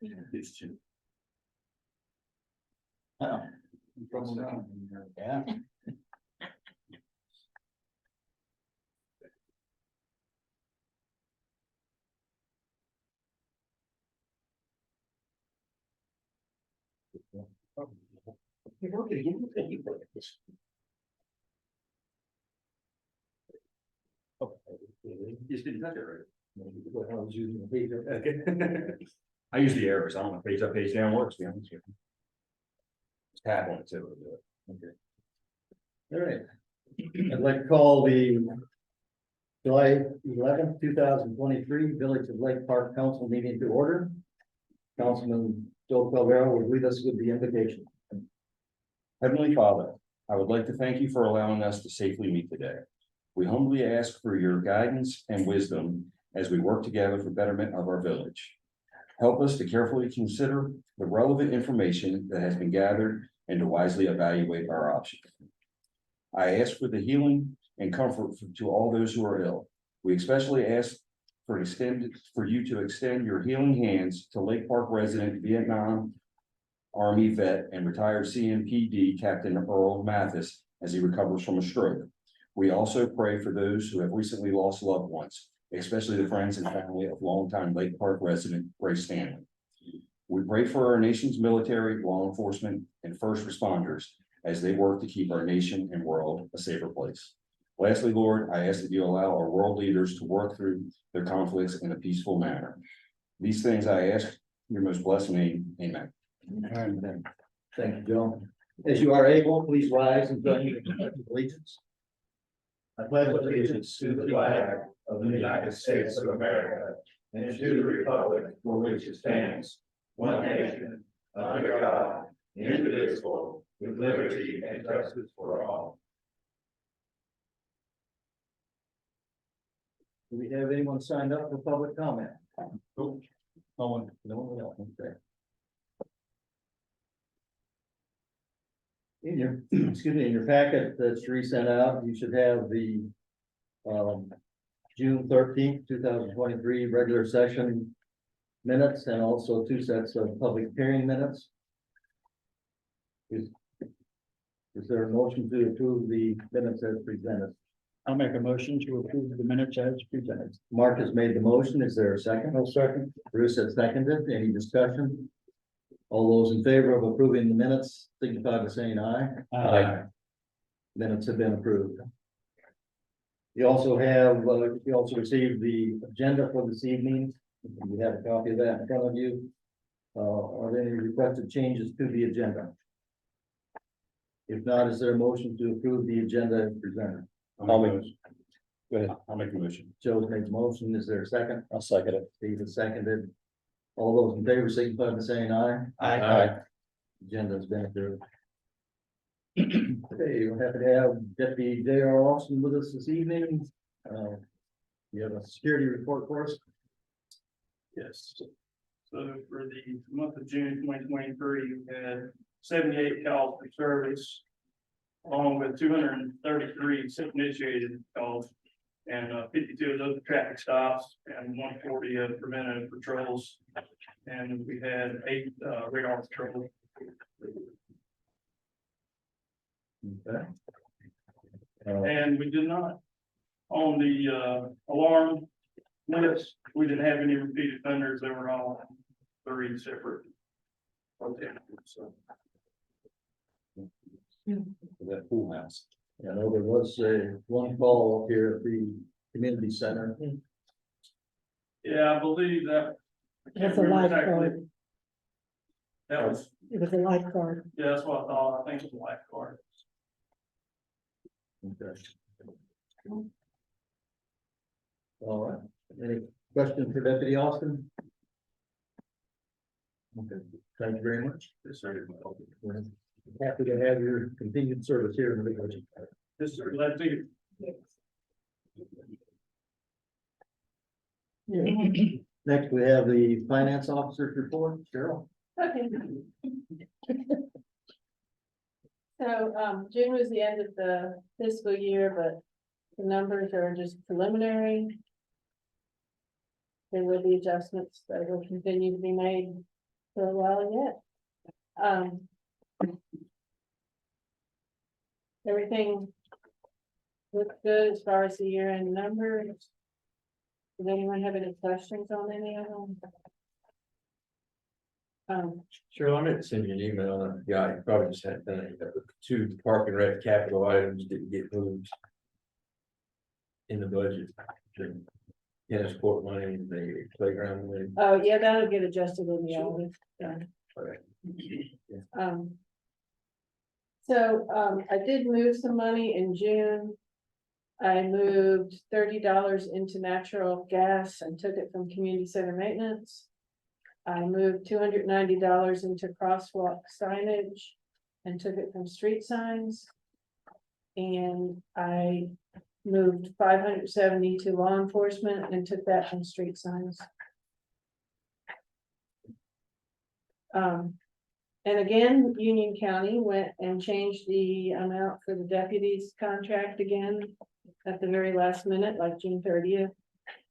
These two. Oh, yeah. You're working again. Just didn't touch it right. I was using the page up. Okay. I use the arrows. I don't know, page up, page down works, to be honest with you. Just tap on it, so it'll do it. Okay. All right. I'd like to call the July 11th, 2023 Village of Lake Park Council meeting to order. Councilman Joe Calvero will lead us with the invocation. Heavenly Father, I would like to thank you for allowing us to safely meet today. We humbly ask for your guidance and wisdom as we work together for betterment of our village. Help us to carefully consider the relevant information that has been gathered and to wisely evaluate our options. I ask for the healing and comfort to all those who are ill. We especially ask for you to extend your healing hands to Lake Park resident Vietnam Army vet and retired CMPD Captain Earl Mathis as he recovers from a stroke. We also pray for those who have recently lost loved ones, especially the friends and family of longtime Lake Park resident Ray Stanley. We pray for our nation's military, law enforcement, and first responders as they work to keep our nation and world a safer place. Lastly, Lord, I ask that you allow our world leaders to work through their conflicts in a peaceful manner. These things I ask in your most blessed name, amen. Amen. Thank you, Joe. As you are able, please rise and join me in the pledge of allegiance. I pledge allegiance to the flag of the United States of America and to the republic for which it stands, one nation, under God, indivisible, with liberty and justice for all. Do we have anyone signed up for public comment? Nope. No one else. Okay. In your, excuse me, in your packet that's resent out, you should have the June 13th, 2023 regular session minutes and also 2 sets of public hearing minutes. Is there a motion to approve the minutes as presented? I'll make a motion to approve the minutes as presented. Mark has made the motion. Is there a second? No second. Bruce has seconded. Any discussion? All those in favor of approving the minutes signify by saying aye. Aye. Minutes have been approved. You also have, you also received the agenda for this evening. You have a copy of that in front of you. Are there any requested changes to the agenda? If not, is there a motion to approve the agenda as presented? I'll make Go ahead, I'll make the motion. Joe's made the motion. Is there a second? I'll second it. Steve has seconded. All those in favor signify by saying aye. Aye. Agenda has been approved. Okay, we're happy to have Deputy J.R. Austin with us this evening. You have a security report for us? Yes. So for the month of June 2023, we had 78 calls for service, along with 233 self-initiated calls, and 52 of those traffic stops, and 140 of preventive patrols, and we had 8 radar patrols. Okay. And we did not, on the alarm list, we didn't have any repeat offenders. They were all 3 separate. Okay, so. That pool house. I know there was one call up here at the community center. Yeah, I believe that. I can't That's a remember exactly. lifeguard. That was, It was a lifeguard. yeah, that's what I thought. I think it was a lifeguard. Okay. All right. Any questions for Deputy Austin? Okay, thank you very much. Yes, sir. We're happy to have your continued service here in the village. Yes, sir. Glad to see you. Next, we have the finance officer's report. Cheryl. Okay. So, June was the end of the fiscal year, but the numbers are just preliminary. There will be adjustments that will continue to be made for a while yet. Everything looks good as far as the year-end numbers. Does anyone have any questions on any of them? Sure, I meant to send you an email, yeah, you probably just had done it, but the two park and rec capital items didn't get moved. In the budget, the tennis court money and the playground money. Oh, yeah, that'll get adjusted in the audit. Yeah. Okay. I did move some money in June. I moved $30 into natural gas and took it from community center maintenance. I moved $290 into crosswalk signage and took it from street signs. And I moved 570 to law enforcement and took that from street signs. And again, Union County went and changed the amount for the deputies contract again at the very last minute, like June 30th.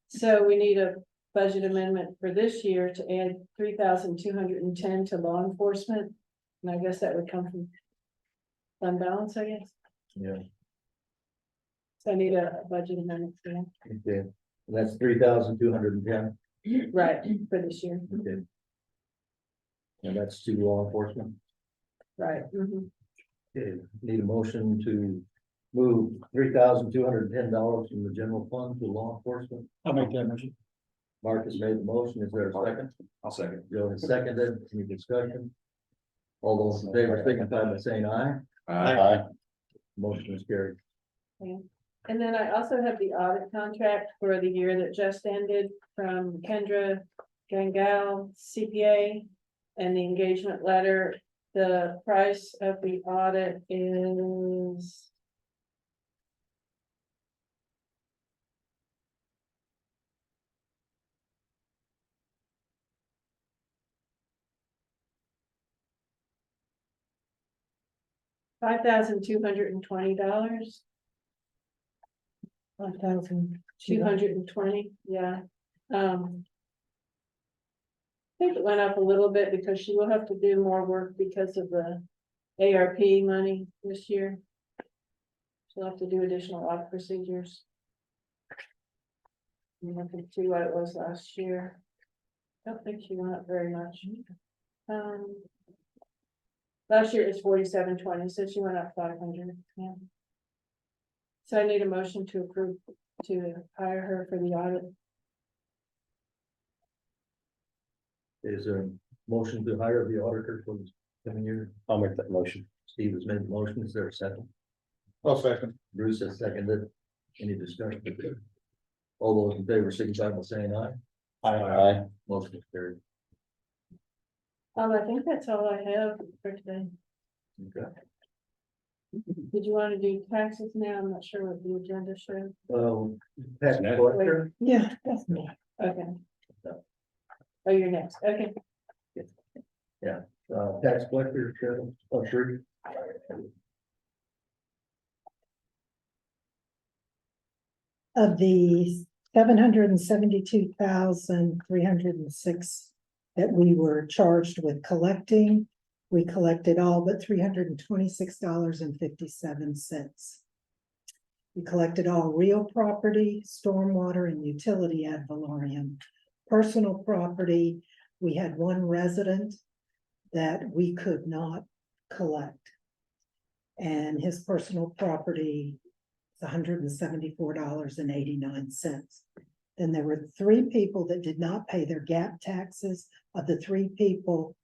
So we need a budget amendment for this year to add 3,210 to law enforcement. And I guess that would come from fund balance, I guess. Yeah. So I need a budget amendment for that. Okay, that's 3,210. Right, for this year. Okay. And that's to law enforcement. Right. Mhm. Okay, need a motion to move $3,210 from the general fund to law enforcement. I'll make that motion. Marcus made the motion. Is there a second? I'll second. Joe has seconded. Any discussion? All those in favor signify by saying aye. Aye. Motion is carried. And then I also have the audit contract for the year that just ended from Kendra Gangal CPA. And the engagement letter, the price of the audit is $5,220. 5,220, yeah. I think it went up a little bit because she will have to do more work because of the ARP money this year. She'll have to do additional audit procedures. I'm looking to see what it was last year. Don't think she went up very much. Last year is 4720, so she went up 500, yeah. So I need a motion to approve to hire her for the audit. Is there a motion to hire the auditor for this coming year? I'll make that motion. Steve has made the motion. Is there a second? I'll second. Bruce has seconded. Any discussion? All those in favor signify by saying aye. Aye. Motion is carried. I think that's all I have for today. Okay. Did you want to do taxes now? I'm not sure what the agenda shows. Tax collector, Yeah, that's me. Okay. Oh, you're next. Okay. tax collector, sure. Of the 772,306 that we were charged with collecting, we collected all but $326.57. We collected all real property, stormwater, and utility ad valorem. Personal property, we had one resident that we could not collect. And his personal property is $174.89. Then there were 3 people that did not pay their gap taxes. Of the 3 people,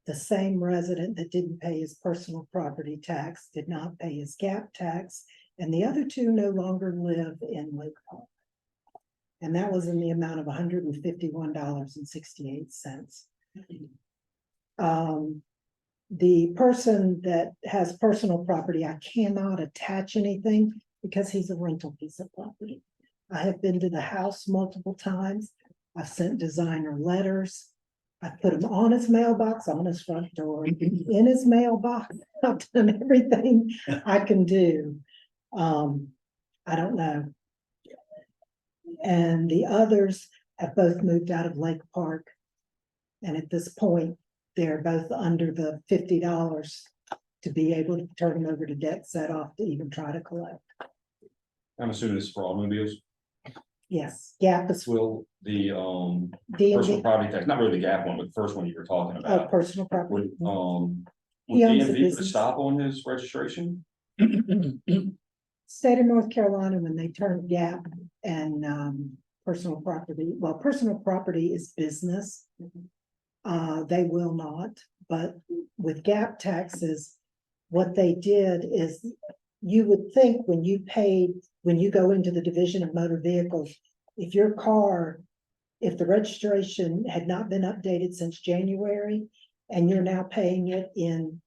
the same resident that didn't pay his personal property tax did not pay his gap tax, and the other 2 no longer live in Lake Park. And that was in the amount of $151.68. The person that has personal property, I cannot attach anything because he's a rental piece of property. I have been to the house multiple times. I've sent designer letters. I put them on his mailbox, on his front door, in his mailbox. I've done everything I can do. I don't know. And the others have both moved out of Lake Park. And at this point, they're both under the $50 to be able to turn them over to debt set off to even try to collect. I'm assuming this is for automobiles. Yes, Gap is Will the personal DMV, property tax, not really the gap one, but the first one you were talking about. personal property. Would He owns a DMV put a business. stop on his registration? State of North Carolina, when they turn Gap and personal property, well, personal property is business. They will not, but with Gap taxes, what they did is you would think when you go into the Division of Motor Vehicles, if your car, if the registration had not been updated since January and you're now paying it in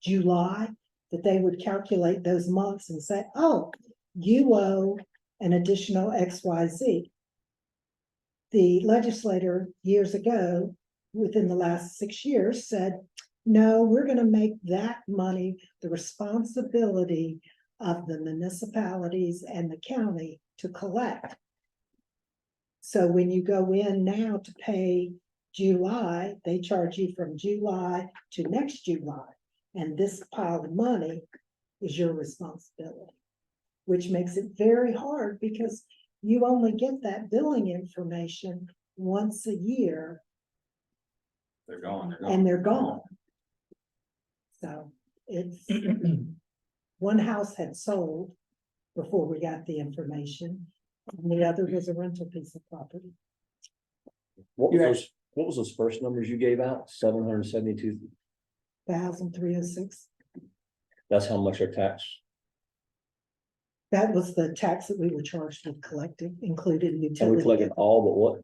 July, that they would calculate those months and say, oh, you owe an additional XYZ. The legislator years ago, within the last 6 years, said, no, we're gonna make that money the responsibility of the municipalities and the county to collect. So when you go in now to pay July, they charge you from July to next July. And this pile of money is your responsibility, which makes it very hard because you only get that billing information once a year They're gone. and they're gone. So it's, one house had sold before we got the information, and the other was a rental piece of property. What was those first numbers you gave out? 772, 1,306. that's how much our tax, That was the tax that we were charged with collecting, included and we utility, collected all but what?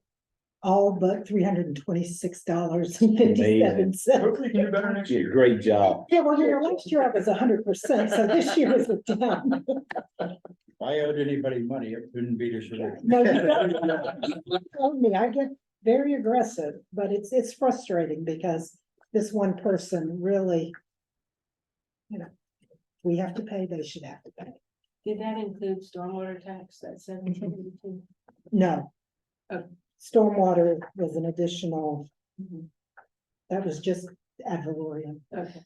all but $326.57. Hopefully you do better next year. Great job. Yeah, well, last year I was 100%, so this year is a down. If I owed anybody money, it couldn't be this year. No, you don't. Told me, I get very aggressive, but it's frustrating because this one person really, we have to pay, they should have to pay. Did that include stormwater tax, that 1782? No. Oh. Stormwater was an additional, that was just ad valorem. Okay.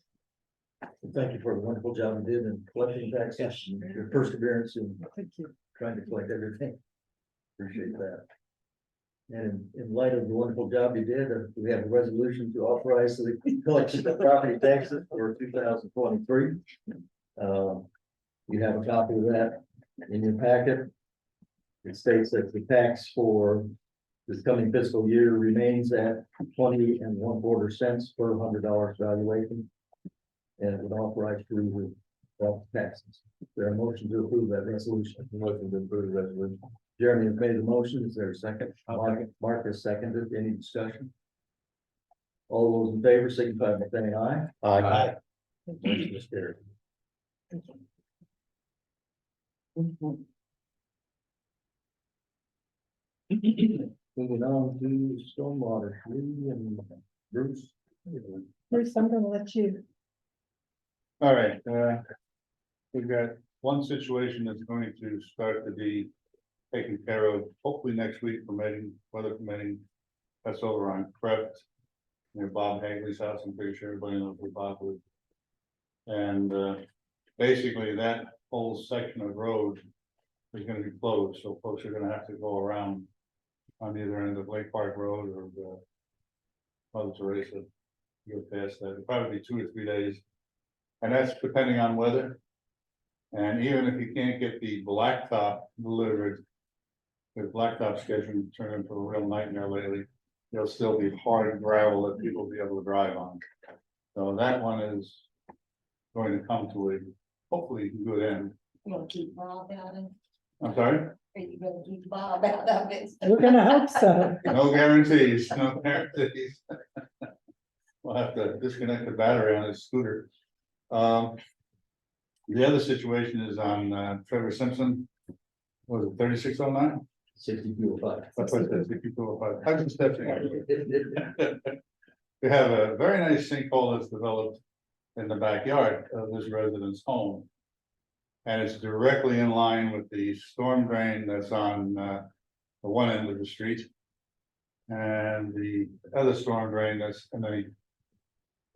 Thank you for the wonderful job you did in collecting taxes, and your perseverance in Thank you. trying to collect everything. Appreciate that. And in light of the wonderful job you did, we have a resolution to authorize the collection of property taxes for 2023. You have a copy of that in your packet. It states that the tax for this coming fiscal year remains at 20 1/4 cents per $100 valuation. And it would authorize to the taxes. There are motions to approve that resolution. Motion to approve the resolution. Jeremy has made the motion. Is there a second? Mark has seconded. Any discussion? All those in favor signify by saying aye. Aye. Motion is carried. Moving on to stormwater, Lee and Bruce. Bruce, I'm gonna let you. All right, we've got one situation that's going to start to be taken care of, hopefully next week, permitting, weather permitting. That's over on Creft, near Bob Hagley's house. I'm pretty sure everybody knows where Bob lives. And basically that whole section of road is gonna be closed, so folks are gonna have to go around on either end of Lake Park Road or the Mother Teresa. Go past that, it'll probably be 2 or 3 days. And that's depending on weather. And even if you can't get the blacktop delivered, the blacktop schedule turned into a real nightmare lately. There'll still be hard gravel that people will be able to drive on. So that one is going to come to a hopefully good end. You gonna keep Bob out of it? I'm sorry, Are you gonna keep Bob out of it? We're gonna hope so. no guarantees, no guarantees. We'll have to disconnect the battery on his scooter. The other situation is on Trevor Simpson. Was it 3609? 6205. That's what it says, 6205. I just stepped in. We have a very nice sinkhole that's developed in the backyard of this resident's home. And it's directly in line with the storm drain that's on the one end of the street. And the other storm drain that's, and the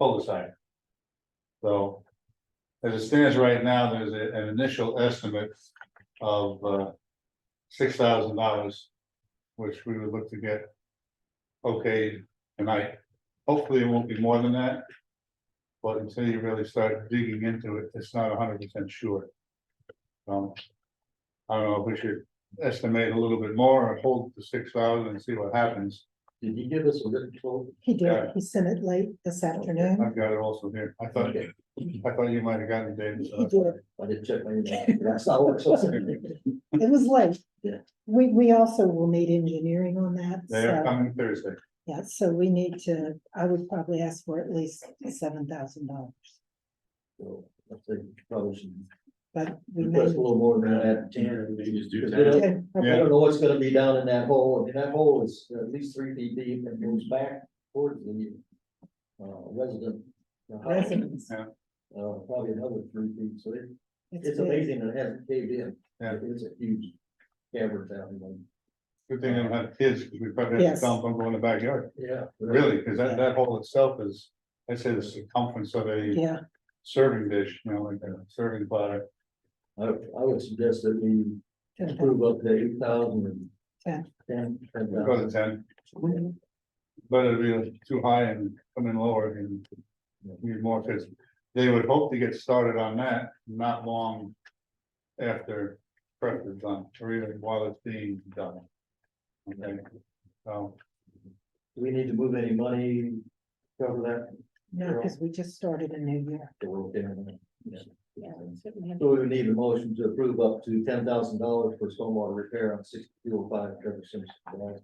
cul-de-sac. So, as it stands right now, there's an initial estimate of $6,000, which we would look to get okay tonight. Hopefully, it won't be more than that. But until you really start digging into it, it's not 100% sure. I don't know if we should estimate a little bit more or hold the 6,000 and see what happens. Did he give us a written quote? He Yeah. did, he sent it late this afternoon. I've got it also here. I thought you might have gotten it, David. He did, I didn't check my email. That's not what it's. it was late. Yeah. We also will need engineering on that, They are so, coming Thursday. yeah, so we need to, I would probably ask for at least $7,000. So, I think probably should But we may. request a little more than that. We just do Because that. Okay, I okay. don't know what's gonna be down in that hole. I mean, that hole is at least 3 feet deep and goes back towards the resident. house. Residents. Probably another 3 feet, so it's big. amazing that it hasn't caved in. Yeah. It's a huge cavern down there. Good thing I don't have kids, because we probably have Yes. to dump them go in the backyard. Yeah. Really, because that hole itself is, I'd say the circumference of a Yeah, serving dish, like a serving platter. I would suggest that we approve up to 8,000 and. Ten. 10,000. Go to 10, but it'd be too high and come in lower and need more, because they would hope to get started on that not long after prep is done, or even while it's being done. Okay, so, Do we need to move any money, to cover that? no, because we just started a new year. So we're okay on that? Yeah, so we have- So we would need a motion to approve up to $10,000 for stormwater repair on 6205 Trevor Simpson Drive.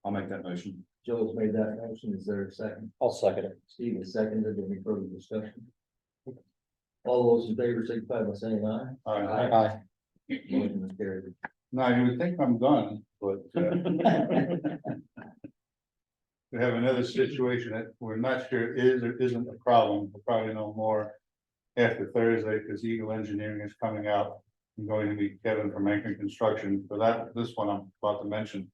I'll make that motion. Joe's made that motion. Is there a second? I'll second it. Steve is seconded. Any further discussion? All those in favor signify by saying aye. all right. Motion is carried. Now, you would think I'm done, but we have another situation that we're not sure is or isn't a problem. We'll probably know more after Thursday, because Eagle Engineering is coming out and going to meet Kevin from Anchor Construction for that, this one I'm about to mention.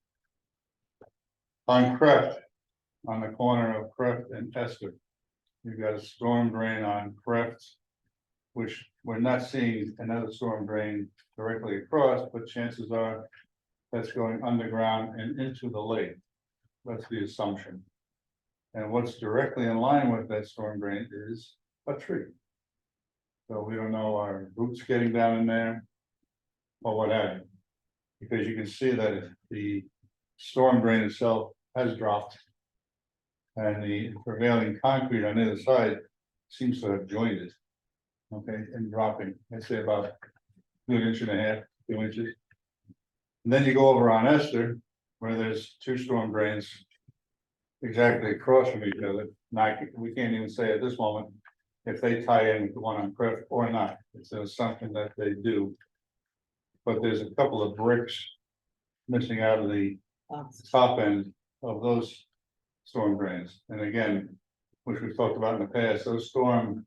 On Creft, on the corner of Creft and Esther, you've got a storm drain on Creft, which we're not seeing another storm drain directly across, but chances are that's going underground and into the lake. That's the assumption. And what's directly in line with that storm drain is a tree. So we don't know, our roots getting down in there or what have you. Because you can see that the storm drain itself has dropped. And the prevailing concrete on the other side seems to have jointed. Okay, and dropping, I'd say about 1.5 inches, 2 inches. And then you go over on Esther, where there's 2 storm drains exactly across from each other. Now, we can't even say at this moment if they tie in with the one on Crest or not. It's something that they do. But there's a couple of bricks missing out of the top end of those storm drains. And again, which we've talked about in the past, those storm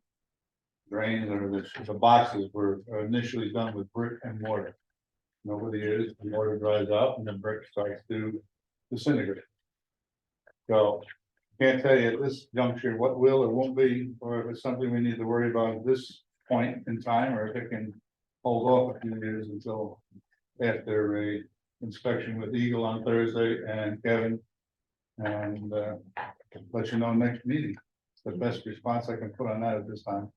drains or the boxes were initially done with brick and mortar. Over the years, the mortar dries out and the brick starts to disintegrate. So can't tell you at this juncture what will or won't be, or if it's something we need to worry about at this point in time, or if it can hold off a few years until after a inspection with Eagle on Thursday and Kevin. And let you know next meeting. It's the best response I can put on that at this time.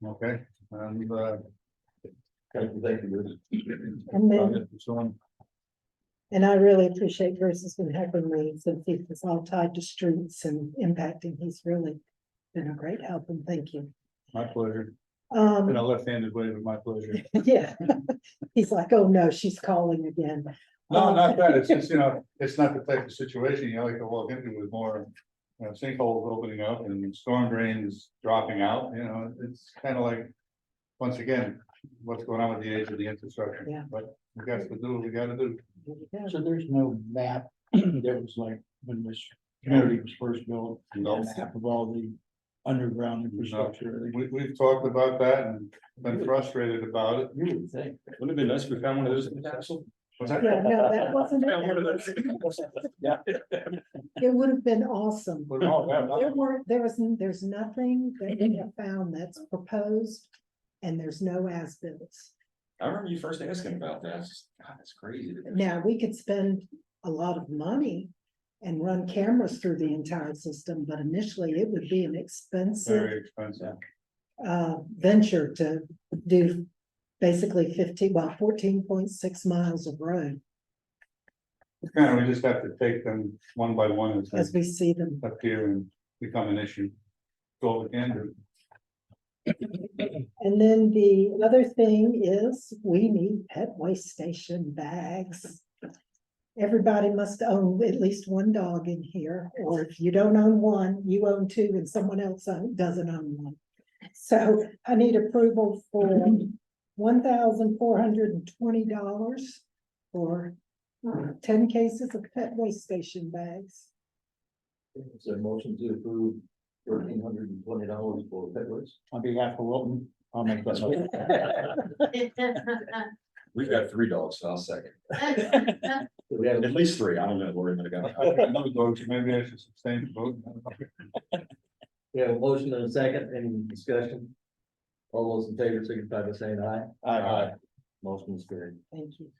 Okay, and Thank you, Bruce. And then, and I really appreciate Bruce has been helping me since he was all tied to streets and impacting. He's really been a great help, and thank you. my pleasure, in a left-handed way, but my pleasure. Yeah, he's like, oh no, she's calling again. No, not that, it's just, it's not the type of situation you like to walk into with more, sinkholes opening up and storm drains dropping out, it's kind of like, once again, what's going on with the age of the infrastructure. Yeah. But we got to do what we gotta do. So there's no map that was like when this community was first built, no map of all the underground infrastructure. We've talked about that and been frustrated about it. You would think. Wouldn't it be nice if we found one of those in the council? What's that? Yeah, no, that wasn't it. It would have been awesome. But no, There's nothing that we have found that's proposed, and there's no as-bills. I remember you first asking about that. God, that's crazy. Now, we could spend a lot of money and run cameras through the entire system, but initially it would be an expensive Very expensive. venture to do basically 14.6 miles of road Kind of, we just have to take them one by one as as we see them. they appear and become an issue. So we can do. And then the other thing is we need pet waste station bags. Everybody must own at least one dog in here, or if you don't own one, you own two and someone else doesn't own one. So I need approval for $1,420 for 10 cases of pet waste station bags. Is there a motion to approve $1,320 for pet waste? On behalf of Wilton, I'll make that motion. We've got 3 dogs, so I'll second. Do we have At least 3. I don't know where they're gonna I go. think another vote, maybe I should sustain the vote. we have a motion and a second, any discussion? All those in favor signify by saying aye. Aye. Motion is carried. Thank you.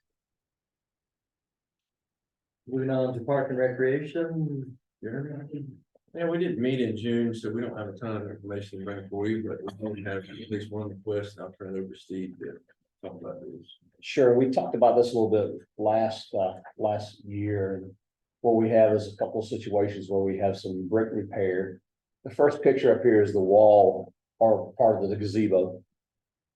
Moving on to Park and Recreation. Jeremy? Yeah, we didn't meet in June, so we don't have a ton of information to bring for you, but we have at least one request. I'll turn it over to Steve to talk about this. Sure, we talked about this a little bit last year. And what we have is a couple of situations where we have some brick repair. The first picture up here is the wall or part of the gazebo.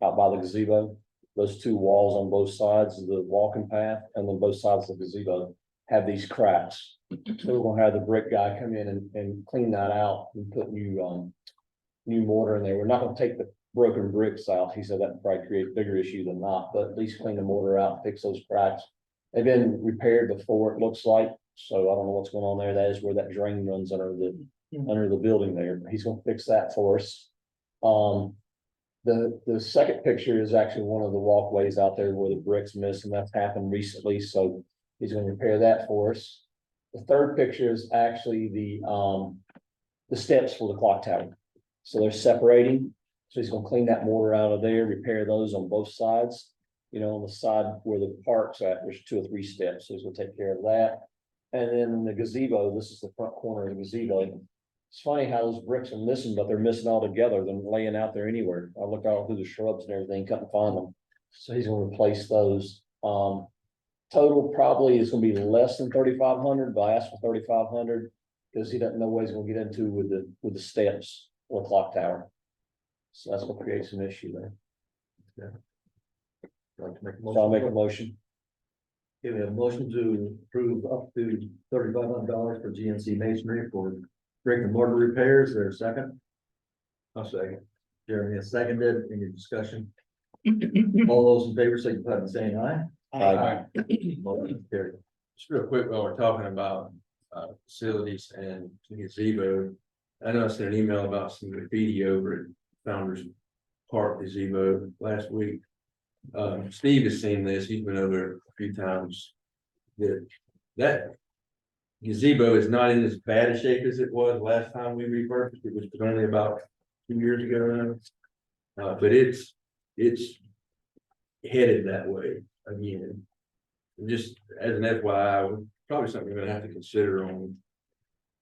Out by the gazebo, those 2 walls on both sides of the walking path and then both sides of the gazebo have these cracks. So we're gonna have the brick guy come in and clean that out and put new mortar in there. We're not gonna take the broken bricks out. He said that would probably create a bigger issue than not, but at least clean the mortar out, fix those cracks. They've been repaired before, it looks like, so I don't know what's going on there. That is where that drain runs under the building there. He's gonna fix that for us. The second picture is actually one of the walkways out there where the brick's missing. That's happened recently, so he's gonna repair that for us. The third picture is actually the steps for the clock tower. So they're separating. So he's gonna clean that mortar out of there, repair those on both sides. You know, on the side where the park's at, there's 2 or 3 steps, so he's gonna take care of that. And then the gazebo, this is the front corner of the gazebo. It's funny how those bricks are missing, but they're missing all together than laying out there anywhere. I looked all through the shrubs and everything, couldn't find them. So he's gonna replace those. Total probably is gonna be less than 3,500, but I asked for 3,500 because he doesn't know what he's gonna get into with the steps or the clock tower. So that's what creates an issue there. Like to make a So I'll make a motion? motion. Okay, we have a motion to approve up to $3,500 for GNC masonry for brick and mortar repairs. Is there a second? I'll second. Jeremy has seconded. Any discussion? All those in favor signify by saying aye. Aye. Motion carried. Just real quick, while we're talking about facilities and gazebo, I know I sent an email about some graffiti over at Founders Park gazebo last week. Steve has seen this, he's been over a few times. That gazebo is not in as bad a shape as it was last time we refurbished it, which was only about 2 years ago now. But it's headed that way again. Just as an FYI, probably something we're gonna have to consider on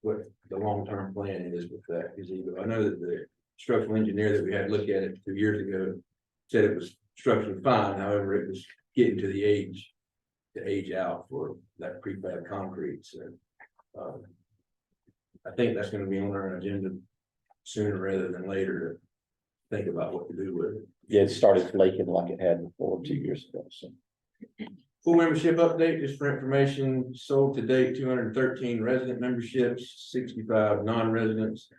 what the long-term plan is with that gazebo. I know that the structural engineer that we had look at it 2 years ago said it was structurally fine, however, it was getting to the age out for that prefab concrete, so. I think that's gonna be on our agenda sooner rather than later to think about what to do with it. Yeah, it started flaking like it had before 2 years ago, so. Full membership update, just for information, sold to date 213 resident memberships, 65 non-residents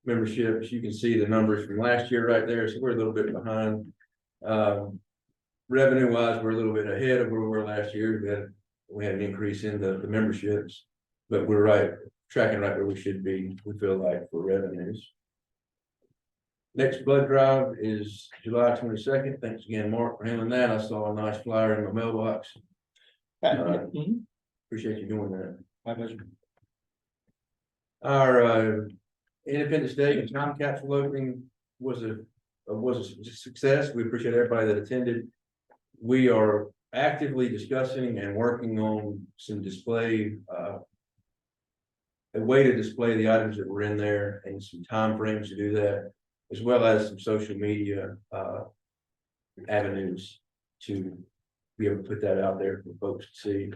memberships. You can see the numbers from last year right there, so we're a little bit behind. Revenue wise, we're a little bit ahead of where we were last year. We had an increase in the memberships, but we're tracking right where we should be, we feel like, for revenues. Next blood drive is July 22nd. Thanks again, Mark, for handling that. I saw a nice flyer in my mailbox. Appreciate you doing that. My pleasure. Our Independence Day and time capsule opening was a success. We appreciate everybody that attended. We are actively discussing and working on some display, a way to display the items that were in there and some timeframes to do that, as well as some social media avenues to be able to put that out there for folks to see.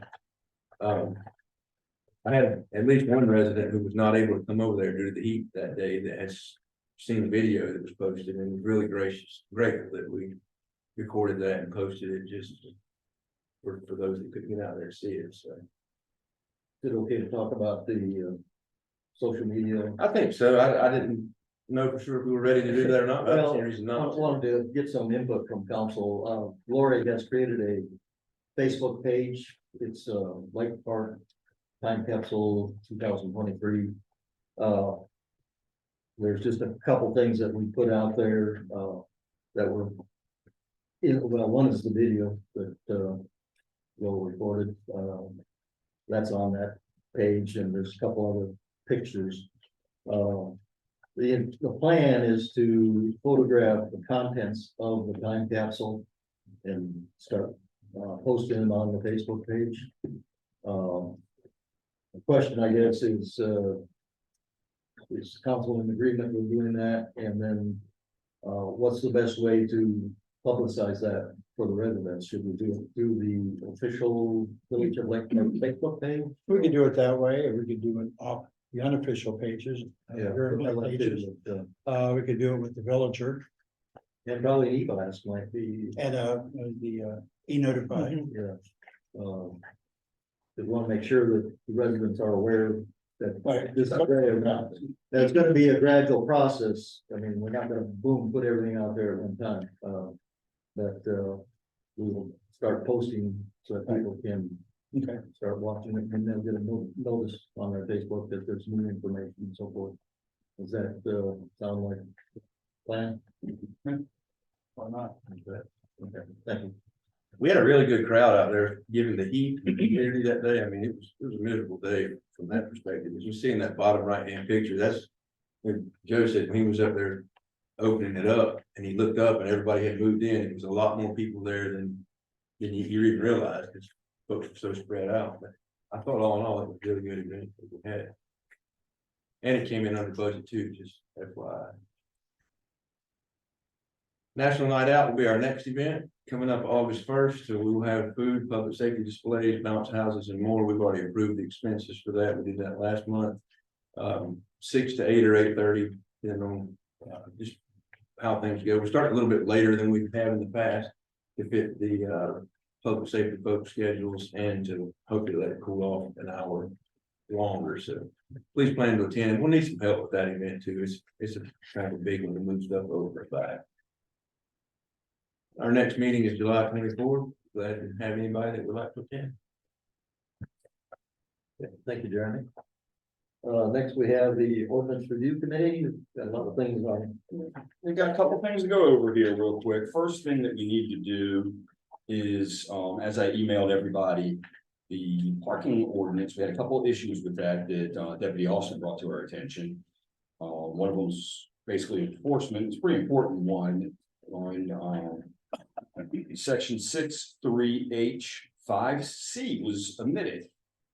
I had at least one resident who was not able to come over there due to the heat that day that has seen the video that was posted and was really grateful that we recorded that and posted it just for those that couldn't get out there to see it, so. Is it okay to talk about the social media? I think so. I didn't know for sure if we were ready to do that or not, but that's the reason I not. wanted to get some input from council. Lori has created a Facebook page. It's Lake Park Time Capsule 2023. There's just a couple things that we put out there that were well, one is the video that Will recorded. That's on that page, and there's a couple other pictures. The plan is to photograph the contents of the time capsule and start posting them on the Facebook page. The question, I guess, is council in agreement with doing that? And then what's the best way to publicize that for the residents? Should we do it through the official Village of Lake Park Facebook page? We could do it that way, or we could do it off the unofficial pages. Pages. We could do it with the villager And probably e-blast might be. and the e-notify. Yeah. We want to make sure that the residents are aware that Right. this is that it's gonna be a gradual process. I mean, we're not gonna boom, put everything out there at one time. But we will start posting so that people can Okay. start watching it, and they'll get a notice on their Facebook that there's new information and so forth. Does that sound like a plan? Why not? Okay, thank you. We had a really good crowd out there, given the heat and the humidity that day. I mean, it was a miserable day from that perspective. As you see in that bottom right-hand picture, that's when Joe said when he was up there opening it up and he looked up and everybody had moved in. It was a lot more people there than you even realized, because folks were so spread out. But I thought all in all, it was a really good event that we had. And it came in under budget too, just FYI. National Night Out will be our next event coming up August 1st. So we will have food, public safety displays, bounce houses, and more. We've already approved the expenses for that. We did that last month. 6 to 8 or 8:30, depending on just how things go. We start a little bit later than we've had in the past to fit the public safety folks' schedules and to hopefully let it cool off an hour longer. So please plan to attend. And we'll need some help with that event too. It's a kind of a big one to move stuff over and back. Our next meeting is July 24th. Glad to have anybody that would like to attend. Thank you, Jeremy. Next, we have the ordinance review committee. Got a lot of things on. We've got a couple things to go over here real quick. First thing that we need to do is, as I emailed everybody, the parking ordinance. We had a couple of issues with that Deputy Austin brought to our attention. One of them's basically enforcement. It's a pretty important one on section 6(3)(h)(5)(c) was omitted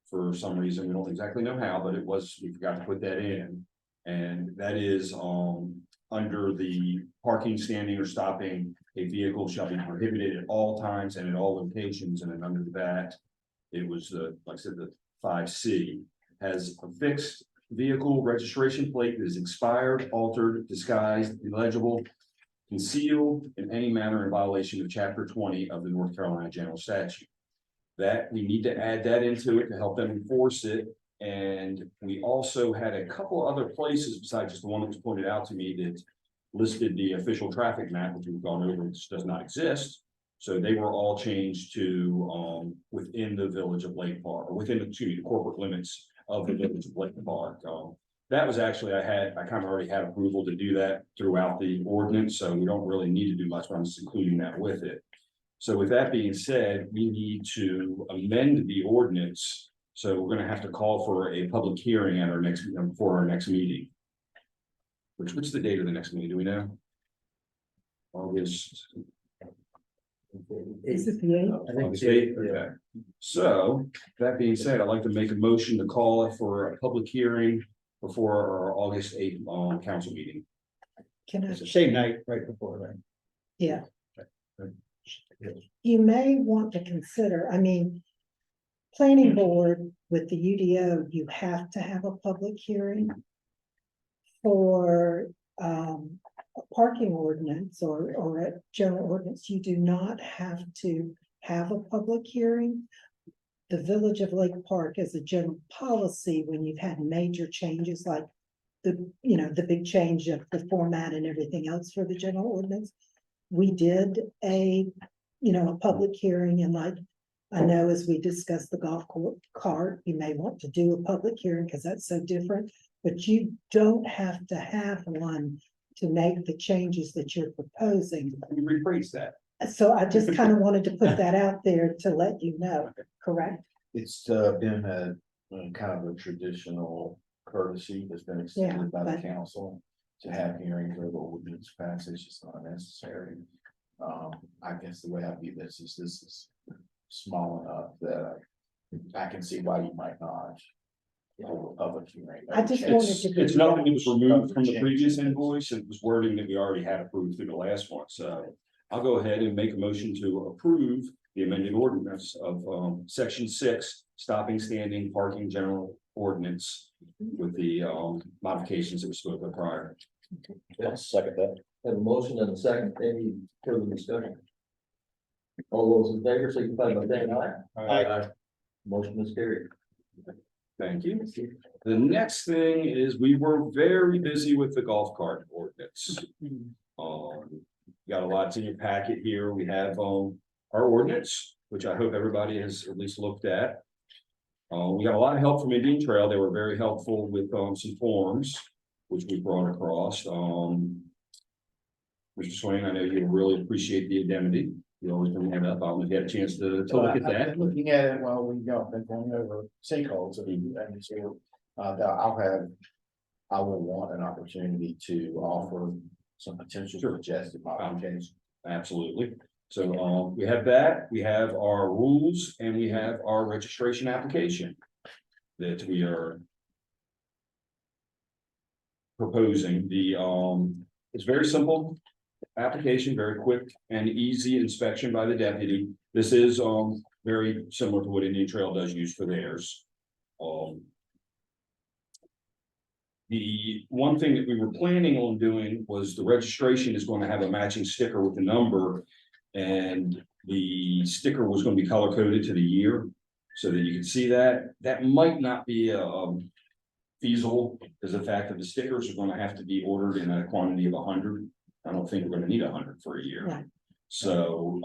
for some reason. We don't exactly know how, but it was, we forgot to put that in. And that is under the parking, standing, or stopping a vehicle shall be prohibited at all times and at all locations. And then under that, it was like I said, the 5(c) has a fixed vehicle registration plate that is expired, altered, disguised, illegible, concealed in any manner in violation of chapter 20 of the North Carolina General Statute. That we need to add that into it to help them enforce it. And we also had a couple other places besides just the one that was pointed out to me that listed the official traffic map, which we've gone over, which does not exist. So they were all changed to within the village of Lake Park, or within the corporate limits of the village of Lake Park. That was actually, I kind of already had approval to do that throughout the ordinance, so we don't really need to do much, but I'm just including that with it. So with that being said, we need to amend the ordinance. So we're gonna have to call for a public hearing at our next, for our next meeting. What's the date of the next meeting, do we know? August. Is it the eighth? I think August it's 8th, okay. So, that being said, I'd like to make a motion to call for a public hearing before our August 8th, council meeting. Can I, Same night, right before, right? yeah. You may want to consider, I mean, planning board with the UDO, you have to have a public hearing for, a parking ordinance or a general ordinance. You do not have to have a public hearing. The Village of Lake Park as a general policy, when you've had major changes like the big change of the format and everything else for the general ordinance, we did a public hearing, and like, I know as we discussed the golf cart, you may want to do a public hearing because that's so different, but you don't have to have one to make the changes that you're proposing. Let me rephrase that. So I just kind of wanted to put that out there to let you know, correct? It's been a kind of a traditional courtesy that's been extended by the but- council to have hearings over ordinance passage. It's not necessary. I guess the way I view this is small enough that I can see why you might not hold a public hearing. I just wanted It's, to give it's you nothing that. that was removed from the previous invoice, it was wording that we already had approved through the last one, so. I'll go ahead and make a motion to approve the amended ordinance of, section 6, stopping, standing, parking, general ordinance. With the, modifications that were spoken prior. I'll second that. Have a motion and a second, any further discussion? All those in favor, signify by saying aye. Aye. Motion is carried. Thank you. The next thing is we were very busy with the golf cart ordinance. Got a lot in your packet here. We have, our ordinance, which I hope everybody has at least looked at. We got a lot of help from Indian Trail. They were very helpful with, some forms, which we brought across. Mr. Swain, I know you really appreciate the indemnity. You always bring that up. I don't know if you had a chance to look at I've that. been looking at it while we've been going over sinkholes and so, I will want an opportunity to offer some potential suggested modifications. Absolutely. So, we have that, we have our rules, and we have our registration application that we are proposing. It's very simple application, very quick and easy inspection by the deputy. This is, very similar to what Indian Trail does use for theirs. The one thing that we were planning on doing was the registration is going to have a matching sticker with the number. And the sticker was going to be color coded to the year so that you can see that. That might not be feasible because the fact that the stickers are going to have to be ordered in a quantity of 100. I don't think we're going to need 100 for a year. Right. So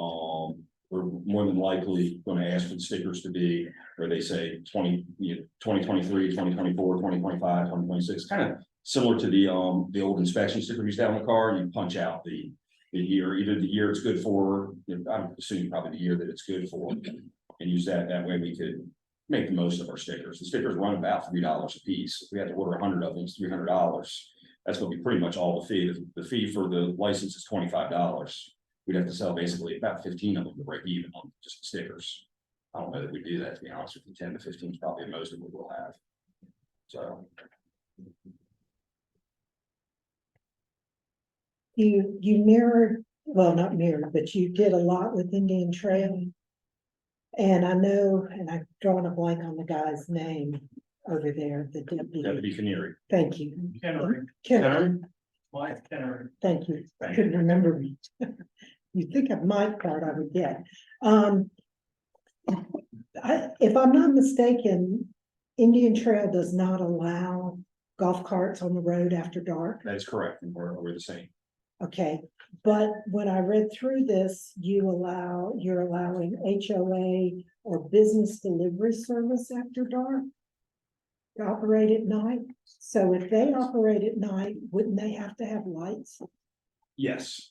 we're more than likely going to ask for the stickers to be where they say 2023, 2024, 2025, 2026, kind of similar to the old inspection sticker you used to have on the car. You punch out the year, either the year it's good for, I'm assuming probably the year that it's good for, and use that. That way we could make the most of our stickers. The stickers run about $3 a piece. If we had to order 100 of them, it's $300. That's going to be pretty much all the fee. The fee for the license is $25. We'd have to sell basically about 15 of them to break even on just the stickers. I don't know that we do that, to be honest with you. 10 to 15 is probably the most that we will have. So. You mirrored, well, not mirrored, but you did a lot with Indian Trail. And I know, and I've drawn a blank on the guy's name over there, the deputy. Deputy Canary. Thank you. Kennery, Ken, Mike Kennery. thank you. I Thank couldn't remember me. You'd think of my part, I would get. If I'm not mistaken, Indian Trail does not allow golf carts on the road after dark. That is correct. And we're the same. Okay, but when I read through this, you're allowing HOA or business delivery service after dark to operate at night. So if they operate at night, wouldn't they have to have lights? Yes.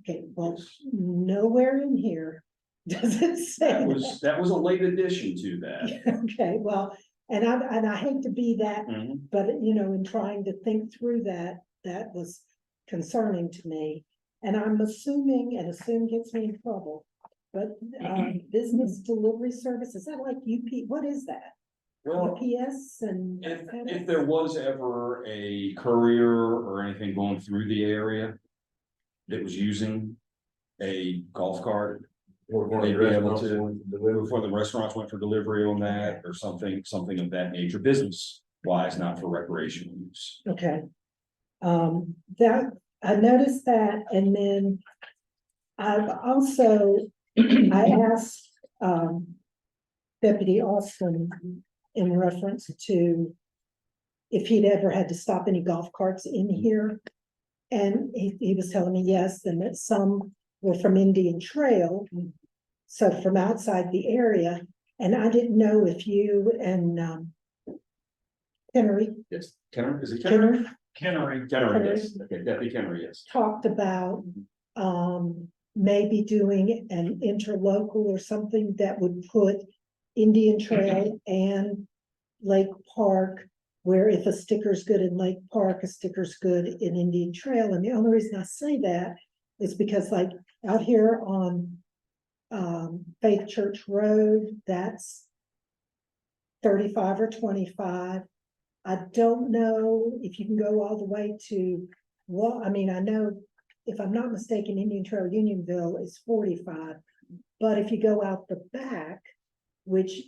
Okay, well, nowhere in here Does it say? That was a late addition to that. Okay, well, and I hate to be that, Mhm. but you know, in trying to think through that, that was concerning to me. And I'm assuming, and assume gets me in trouble, but business delivery service, is that like what is that? Well, UPS and. if there was ever a courier or anything going through the area that was using a golf cart, they'd be able to deliver before the restaurants went for delivery on that or something of that nature, business wise, not for recreational use. Okay. That, I noticed that, and then I've also, I asked, Deputy Austin in reference to if he'd ever had to stop any golf carts in here. And he was telling me yes, and that some were from Indian Trail. So from outside the area, and I didn't know if you and, Henry, Yes, Kenner, is it Kenner? Kenner Kenner, yes, okay, Deputy Kenner, yes. talked about, maybe doing an interlocal or something that would put Indian Trail and Lake Park, where if a sticker's good in Lake Park, a sticker's good in Indian Trail. And the only reason I say that is because like out here on Faith Church Road, that's 35 or 25. I don't know if you can go all the way to, well, I mean, I know if I'm not mistaken, Indian Trail Unionville is 45. But if you go out the back, which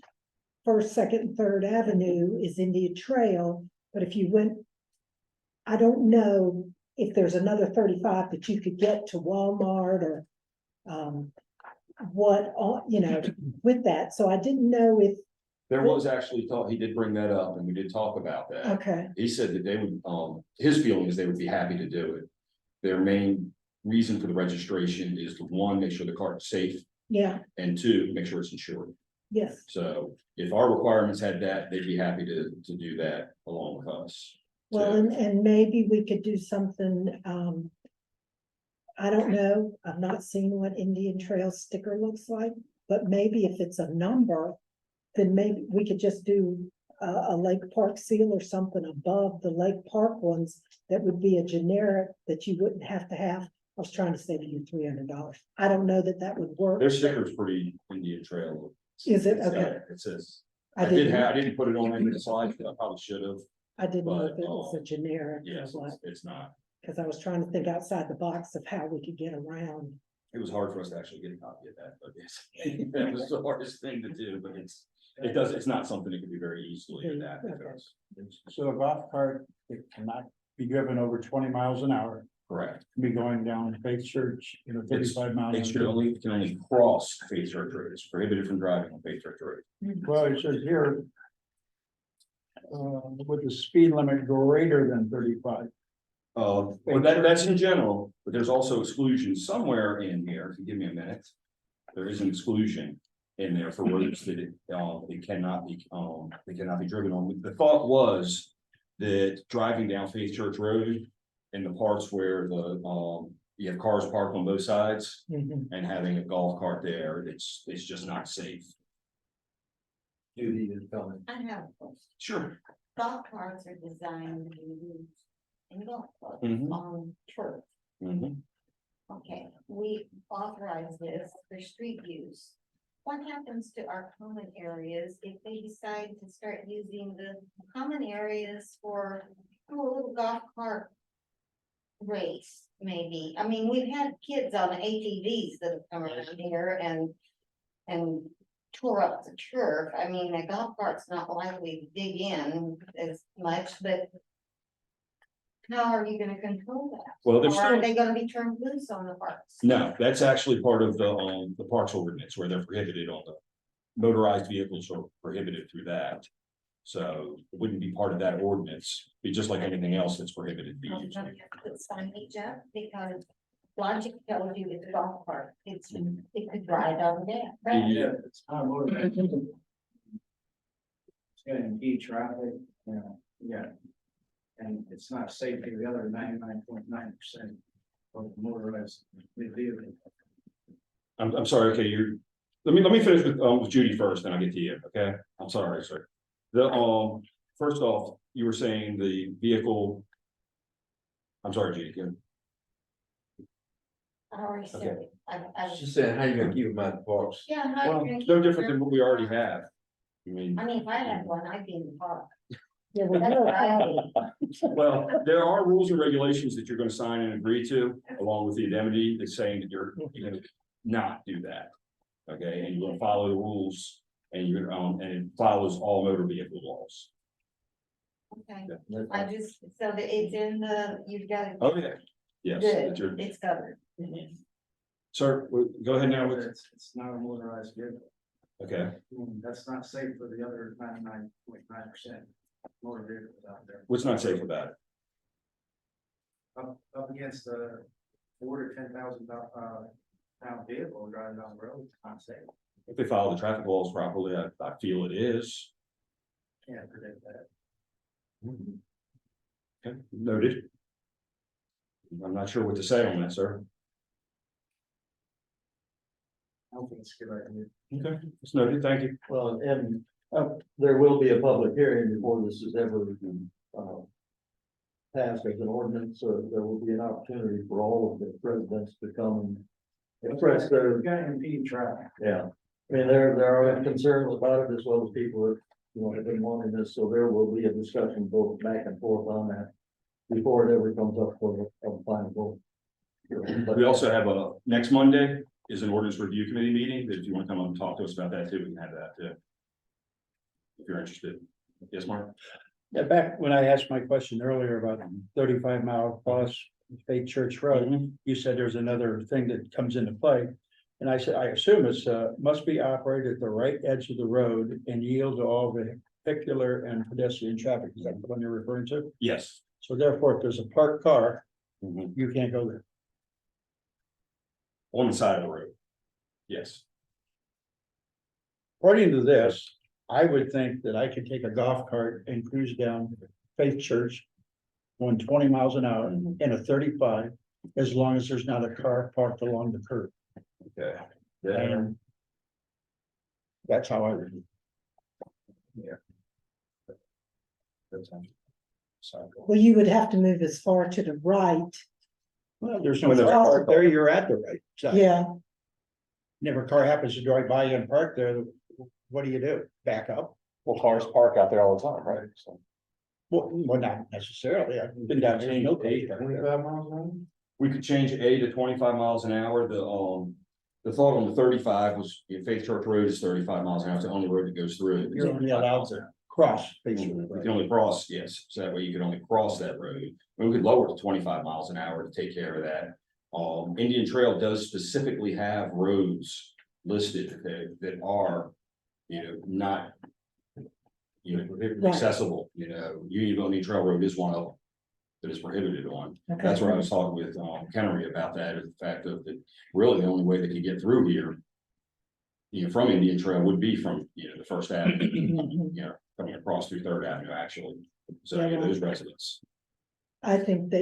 First, Second, and Third Avenue is Indian Trail, but if you went, I don't know if there's another 35 that you could get to Walmart or what, you know, with that. So I didn't know if. There was actually thought, he did bring that up and we did talk about that. Okay, He said that they would, his feeling is they would be happy to do it. Their main reason for the registration is to, one, make sure the cart's safe, yeah, and two, make sure it's insured. yes. So if our requirements had that, they'd be happy to do that along with us. Well, and maybe we could do something, I don't know, I've not seen what Indian Trail sticker looks like, but maybe if it's a number, then maybe we could just do a Lake Park seal or something above the Lake Park ones that would be a generic that you wouldn't have to have. I was trying to save you $300. I don't know that that would work. Their sticker's pretty Indian Trail. Is it? It's, Okay. It says, I I didn't put it on any of the slides, but I probably should have. I didn't know if but, it was a generic or Yes, what, it's not. because I was trying to think outside the box of how we could get around. It was hard for us to actually get a copy of that, but yes, that was the hardest thing to do, but it's not something that can be very easily adapted to us. So a golf cart, it cannot be driven over 20 miles an hour, Correct. be going down Faith Church, 35 miles. It should only, can only cross Faith Church Road. It's prohibited from driving on Faith Church Road. Well, it says here, with the speed limit greater than 35. Well, that's in general, but there's also exclusions somewhere in here. If you give me a minute. There is an exclusion in there for roads that it cannot be driven on. The thought was that driving down Faith Church Road in the parts where you have cars parked on both sides and having a golf cart there, it's just not safe. Judy is coming. I have a question. Sure. Golf carts are designed to be used in golf clubs Mhm. on turf. Okay, we authorize this for street use. What happens to our common areas if they decide to start using the common areas for a little golf cart race, maybe? I mean, we've had kids on ATVs that have come around here and tore up the turf. I mean, a golf cart's not likely to dig in as much, but how are you gonna control that? Well, Or are they gonna be turned loose on the parks? No, that's actually part of the parks ordinance where they're prohibited on the motorized vehicles are prohibited through that. So it wouldn't be part of that ordinance, be just like anything else that's prohibited. to be I'm used. gonna have to put signage up because logic tells you it's a golf cart. It could ride on that. right? Yeah. It's not motorized. It's gonna impede traffic, yeah. And it's not safe for the other 99.9% of motorized vehicle. I'm sorry, okay, Let me finish with Judy first, then I'll get to you, okay? I'm sorry, sir. First off, you were saying the vehicle. I'm sorry, Judy, again. I already said Okay. it. I, She's saying, how you gonna keep them out the parks? yeah, how Well, you it's gonna no keep different than them- what we already have. I mean, I mean, if I had one, I'd be in the park. Yeah, we That's know what I how- would. well, there are rules and regulations that you're gonna sign and agree to, along with the indemnity that's saying that you're gonna not do that. Okay, and you're gonna follow the rules and you're, and it follows all motor vehicle laws. Okay, I just, so that it's in the, you've got it. Oh, yeah. Yes, that you're, Good, it's covered. sir, go ahead now with, It's not a motorized vehicle. okay, That's not safe for the other 99.9% motor vehicles out there. what's not safe about it? Up against a 4 to 10,000 pound vehicle driving down the road, it's not safe. If they follow the traffic laws properly, I feel it is. Can't predict that. Okay, noted. I'm not sure what to say on that, sir. I don't think it's a good idea. Okay, it's noted, thank you. Well, and there will be a public hearing before this is ever uh, passed as an ordinance, so there will be an opportunity for all of the residents to come and express their, Got to impede traffic. yeah. I mean, there are concerns about it as well as people that, you know, have been wanting this, so there will be a discussion both back and forth on that before it ever comes up for a final vote. We also have next Monday is an ordinance review committee meeting, that if you want to come up and talk to us about that too, we can have that too. If you're interested. Yes, Mark? Yeah, back when I asked my question earlier about 35-mile plus Faith Church Road, you said there's another thing that comes into play. And I said, I assume it's, must be operated at the right edge of the road and yield to all vehicular and pedestrian traffic. Is that the one you're referring to? Yes. So therefore, if there's a parked car, Mhm. you can't go there. On the side of the road. Yes. According to this, I would think that I could take a golf cart and cruise down Faith Church going 20 miles an hour in a 35, as long as there's not a car parked along the curb. Okay. And that's how I would. Well, you would have to move as far to the right. Well, there's no When there's a car car parked there, you're at the right side. Yeah, Never car happens to drive by you and park there, what do? Back up? Well, cars park out there all the time, right? So. Well, not necessarily. I've been down there. No cars parked there. 25 miles an hour? We could change A to 25 miles an hour. The thought on the 35 was, Faith Church Road is 35 miles an hour. It's the only road that goes through it. You're only allowed to cross. basically, You right? can only cross, yes, so that way you can only cross that road. We could lower it to 25 miles an hour to take care of that. Indian Trail does specifically have roads listed that are, not. Right. Accessible, Unionville Indian Trail Road is one of them. That is prohibited on. okay. That's where I was talking with Kennery about that, is the fact of that really the only way they could get through here. From Indian Trail would be from, the First Avenue, Mhm. coming across through Third Avenue, actually. So, Yeah. those residents. I think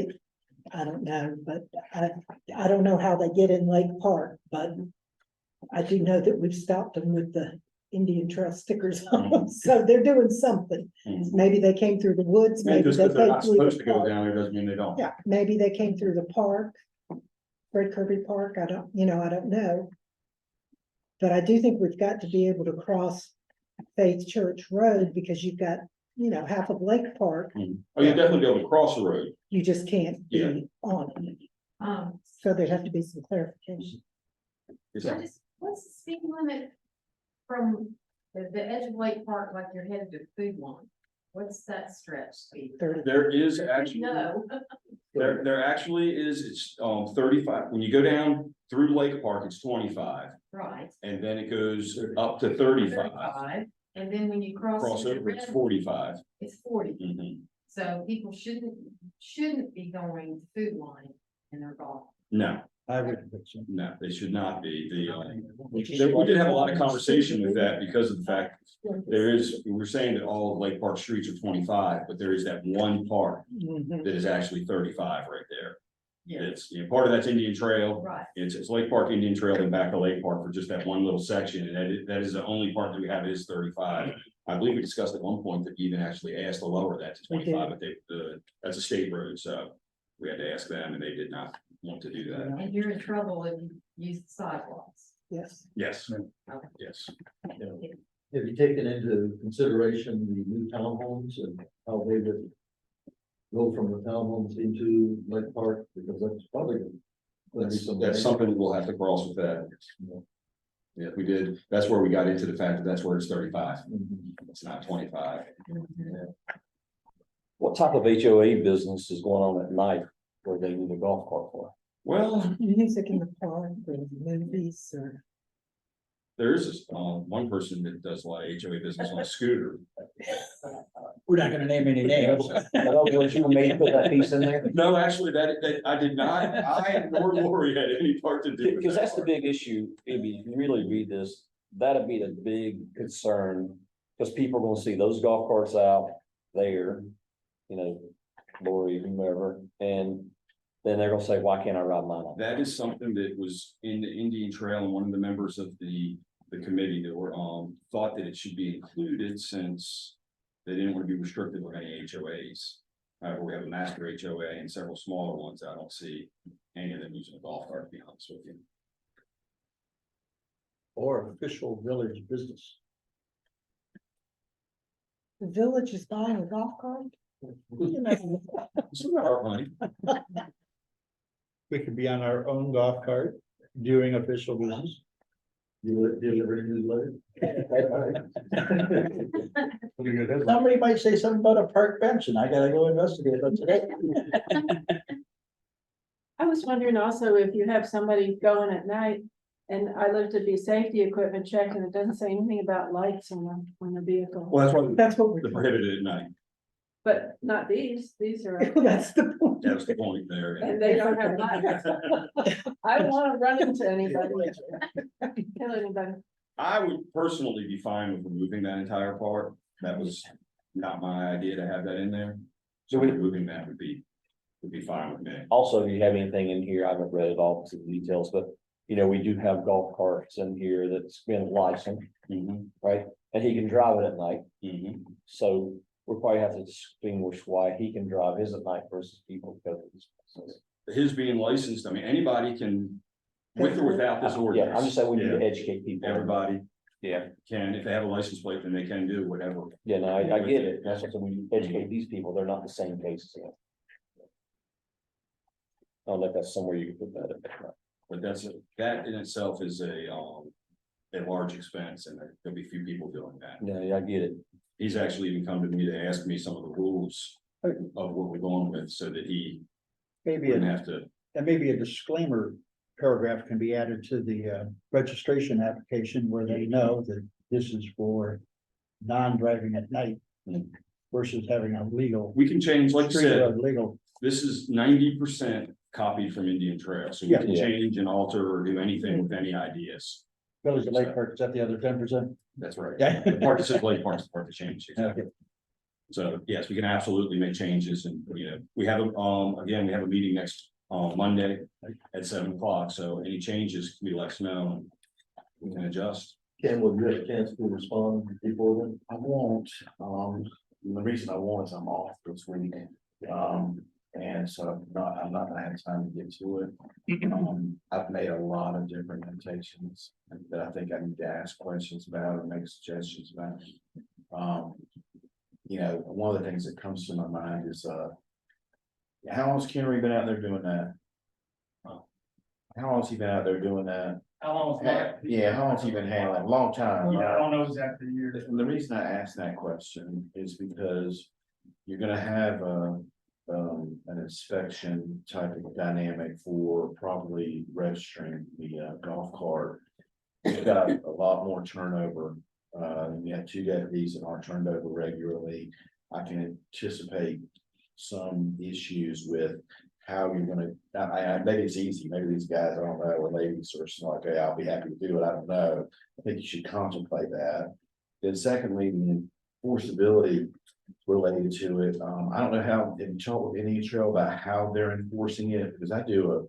I don't know, but I don't know how they get in Lake Park, but I do know that we've stopped them with the Indian Trail stickers on them, so they're doing something. Maybe they came through the woods, And maybe just they because they're came not through supposed the to go park. down there doesn't mean they don't. Yeah, maybe they came through the park. Fred Kirby Park, I don't know. But I do think we've got to be able to cross Faith Church Road, because you've got, half of Lake Park, Oh, you'll definitely be able to cross the road. you just can't Yeah. be on it. So there'd have to be some clarification. What's the speed limit from the edge of Lake Park, like you're headed to Food Lawn? What's that stretch speed? 30. There is actually. No. There actually is, it's 35, when you go down through Lake Park, it's 25, Right. and then it goes up to 35. 35, and then when you cross. Cross into over, it's red, 45. It's 40, Mhm. so people shouldn't be going to Food Line in their golf. No, I would think so. no, they should not be. We did have a lot of conversation with that because of the fact we're saying that all of Lake Park streets are 25, but there is that one part Mhm. that is actually 35 right there. Yeah. It's, you know, part of that's Indian Trail. Right. It's Lake Park, Indian Trail, and back to Lake Park for just that one little section, and that is the only part that we have is 35. I believe we discussed at one point that we even actually asked to lower that to We did. 25, but that's a state road, so we had to ask them, and they did not want to do that. And you're in trouble if you use the sidewalks. Yes. Yes, yes. Have you taken into consideration the new townhomes and how they would go from the townhomes into Lake Park? Because that's probably gonna be some. That's something we'll have to cross with that. Yeah, we did, that's where we got into the fact that that's where it's 35, it's not 25. What type of HOA business is going on at night where they need a golf cart for? Well, Music in the park or movies or. there is this, one person that does a lot of HOA business on a scooter. We're not gonna name any names. I don't know what you made put that piece in there. No, actually, that I did not, I nor Lori had any part to do with that. Because that's the big issue, if you really read this, that'd be the big concern, because people are gonna see those golf carts out there. You know, Lori, whomever, and then they're gonna say, why can't I ride mine on? That is something that was in the Indian Trail, and one of the members of the committee that were, thought that it should be included since they didn't want to be restricted with any HOAs. We have a master HOA and several smaller ones. I don't see any of them using a golf cart, to be honest with you. Or official village business. The village is buying a golf cart? You know, It's not our money. We could be on our own golf cart doing official business. Delivery newsletter. Pretty good headline. Somebody might say something about a park bench and I gotta go investigate it. I was wondering also if you have somebody going at night, and I looked at the safety equipment check and it doesn't say anything about lights on the vehicle. Well, that's what That's what we're. the prohibited at night. But not these are, That's the point. That was the point there. and they don't have lights. I don't wanna run into anybody, kill anybody. I would personally be fine with removing that entire part. That was not my idea to have that in there. So removing that would be fine with me. Also, if you have anything in here, I haven't read it all to the details, but you know, we do have golf carts in here that's been licensed, right? And he can drive it at night, so we'll probably have to distinguish why he can drive his at night versus people because of this. His being licensed, I mean, anybody can, with or without this ordinance. Yeah, I'm just saying we need to Yeah. educate people. Everybody Yeah, can, if they have a license plate, then they can do whatever. yeah, no, I get it. That's what we educate these people. They're not the same cases. I don't know if that's somewhere you can put that in. But that in itself is a large expense, and there'll be few people doing that. Yeah, I get it. He's actually even come to me to ask me some of the rules of what we're going with, so that he Maybe, wouldn't have to. and maybe a disclaimer paragraph can be added to the registration application where they know that this is for non-driving at night versus having a legal. We can change, like you street said, road legal. this is 90% copied from Indian Trail, so we Yeah. can change and alter or do anything with any ideas. Village of Lake Park, is that the other 10%? That's right. Yeah. The part that says Lake Park's the part to change. Okay. So, yes, we can absolutely make changes, and, you know, we have, again, we have a meeting next, Monday at 7 o'clock, so any changes, we let us know, and we can adjust. Ken, will you have a chance to respond before then? I won't, the reason I won't is I'm off this weekend. And so I'm not gonna have time to get to it. I've made a lot of different notations that I think I need to ask questions about or make suggestions about. You know, one of the things that comes to my mind is, how long's Kenry been out there doing that? How long's he been out there doing that? How long is that? Yeah, how long's he been handling? A long time. Yeah, I don't know exactly the year. The reason I asked that question is because you're gonna have an inspection type of dynamic for properly registering the golf cart. We've got a lot more turnover. We have 2 deputies that aren't turned over regularly. I can anticipate some issues with how you're gonna, maybe it's easy, maybe these guys, I don't know, or ladies are just like, okay, I'll be happy to do it, I don't know. I think you should contemplate that. Then secondly, the enforceability, related to it. I don't know how, any trail about how they're enforcing it, because I do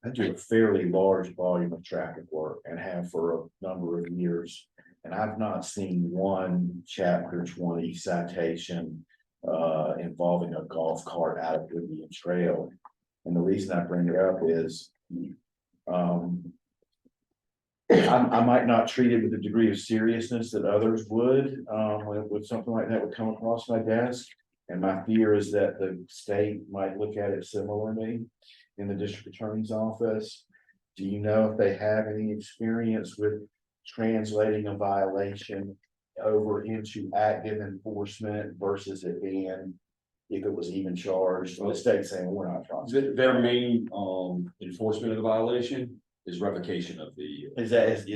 a fairly large volume of traffic work and have for a number of years. And I've not seen one chapter 20 citation involving a golf cart out of Indian Trail. And the reason I bring it up is I might not treat it with the degree of seriousness that others would, when something like that would come across my desk. And my fear is that the state might look at it similarly in the district attorney's office. Do you know if they have any experience with translating a violation over into active enforcement versus it being, if it was even charged, the state saying we're not charging? Their main enforcement of the violation is revocation of the. Is that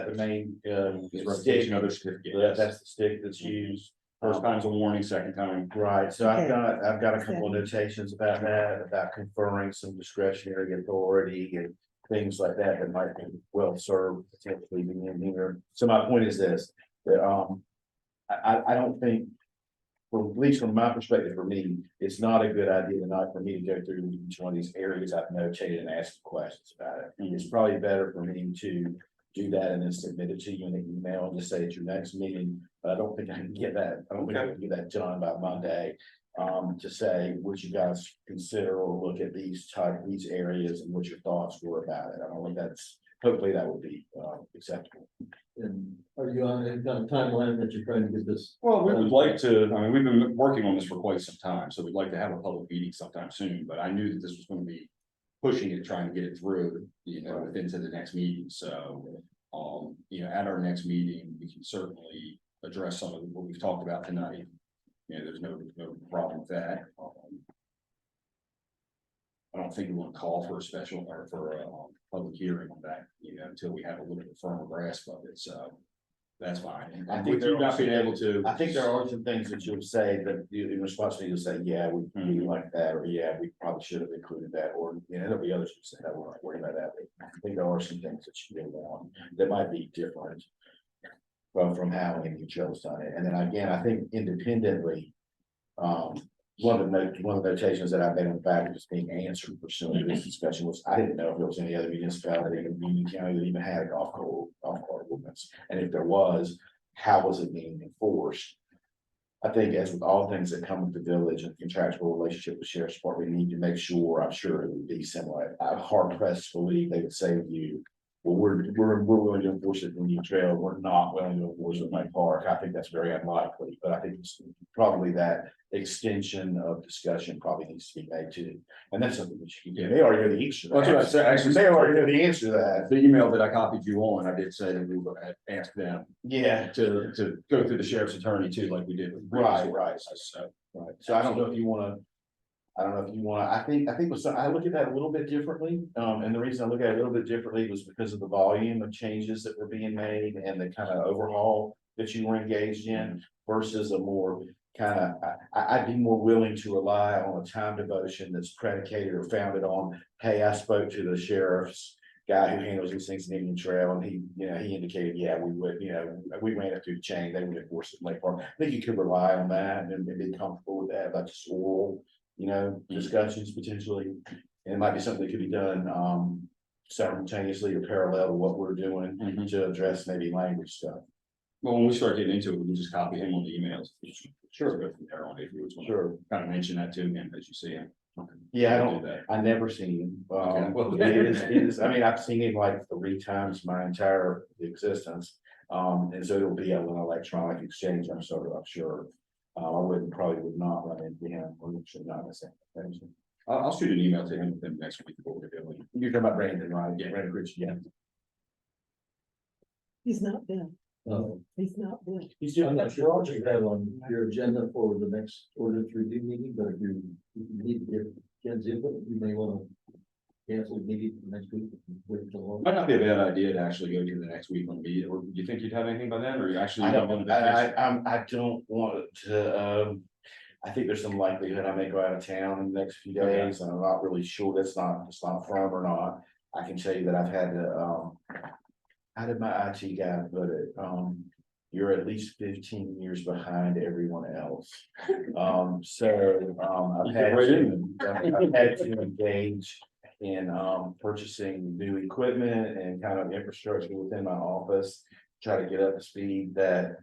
the main, Is revocation of the certificate. that's the stick that's used? First time's a warning, second time. Right, so Okay. I've got a couple of notations about that, about conferring some discretionary authority and things like that that might be well served potentially being in here. So my point is this, that I don't think, at least from my perspective, for me, it's not a good idea tonight for me to go through each one of these areas I've notated and ask questions about it. It's probably better for me to do that and then submit it to you in an email and just say at your next meeting. But I don't think I can get that, I don't think I can get that done by Monday. To say, would you guys consider or look at these areas and what your thoughts were about it? I don't think that's, hopefully that would be acceptable. And are you on any kind of timeline that you're trying to get this? Well, we would like to, I mean, we've been working on this for quite some time, so we'd like to have a public meeting sometime soon, but I knew that this was gonna be pushing it, trying to get it through, into the next meeting, so. At our next meeting, we can certainly address some of what we've talked about tonight. There's no problem with that. I don't think we want to call for a special or for a public hearing on that, until we have a little bit firmer grasp of it, so. That's fine. I think We're not being able to. I think there are some things that you'll say that you, in response to, you'll say, yeah, we like that, or yeah, we probably should have included that, or, there'll be others who say, that we're not worried about that. But I think there are some things that you go on that might be different from how Indian Trail's done it. And then again, I think independently, one of the notations that I've been in fact just being answered pursuant to this discussion was, I didn't know if there was any other municipality in Union County that even had a golf cart ordinance. And if there was, how was it being enforced? I think as with all things that come with the village and contractual relationship with sheriff's department, we need to make sure, I'm sure it would be similar. I'm hard pressed to believe they would say to you, well, we're willing to enforce it in Indian Trail, we're not willing to enforce it in my park. I think that's very unlikely, but I think it's probably that extension of discussion probably needs to be made too. And that's something that you can do. They already know the answer. That's what I said, actually, They already know the answer to that. the email that I copied you on, I did say that we would ask them Yeah, to go through the sheriff's attorney too, like we did with. Right. So. right. So I don't know if you wanna. I think I look at that a little bit differently. And the reason I look at it a little bit differently was because of the volume of changes that were being made and the kind of overhaul that you were engaged in versus a more I'd be more willing to rely on a time devotion that's predicated or founded on, hey, I spoke to the sheriff's guy who handles these things in Indian Trail, and he indicated, yeah, we would, we ran it through the chain, they would enforce it in Lake Park. I think you could rely on that and be comfortable with that, like just oral, discussions potentially. And it might be something that could be done simultaneously or parallel to what we're doing to address maybe language stuff. Well, when we start getting into it, we can just copy him on the emails. Sure. Go from there on if you want. Sure. Kind of mention that to him as you see him. Yeah, Do that. I never seen him. Okay, well- It is, I mean, I've seen him like 3 times my entire existence. And so it'll be an electronic exchange, I'm sure. I would not run into him, or should not have said that. I'll shoot an email to him within the next week. What we're doing. You're talking about Brandon, right? Yeah. Brandon Rich, yeah. He's not Bill. Oh, He's not Bill. He's I'm not sure what you have on your agenda for the next ordinance review meeting, but if you need to get Ken's input, you may want to cancel the meeting for next week. Wait until Might not be a bad idea to actually go to the next week on the meeting, or do you think you'd have anything by then, or you actually? I don't want to, I think there's some likelihood I may go out of town in the next few days, and I'm not really sure it's not firm or not. I can tell you that I've had to, how did my IT guy put it? you're at least 15 years behind everyone else. I've had to engage in, purchasing new equipment and kind of infrastructure within my office, try to get up to speed. That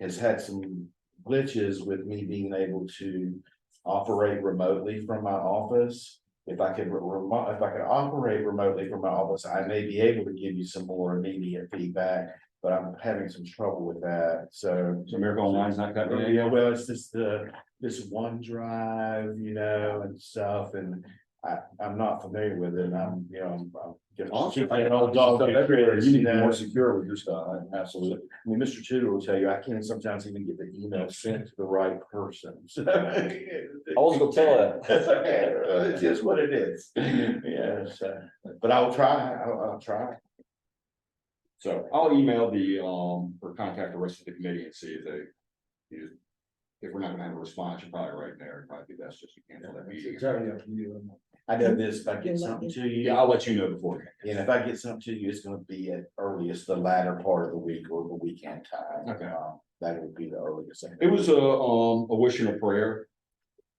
has had some glitches with me being able to operate remotely from my office. If I could operate remotely from my office, I may be able to give you some more immediate feedback, but I'm having some trouble with that, so. So Miracle Online's not cutting it. Yeah, well, it's just this OneDrive, and stuff, and I'm not familiar with it, and I'm just keeping an old dog. You need to be more secure with your stuff, absolutely. I mean, Mr. Tudor will tell you, I can't sometimes even get the email sent to the right person. So, I was gonna tell that. That's okay, it's just what it is. Yes, but I'll try, I'll try. So I'll email or contact the rest of the committee and see if they, if we're not gonna have a response, you're probably right there, it'd probably be best just to cancel that meeting. I know this, if I get something to you. Yeah, I'll let you know beforehand. And if I get something to you, it's gonna be at earliest the latter part of the week or the weekend time. Okay. That would be the earliest. It was a wish and a prayer.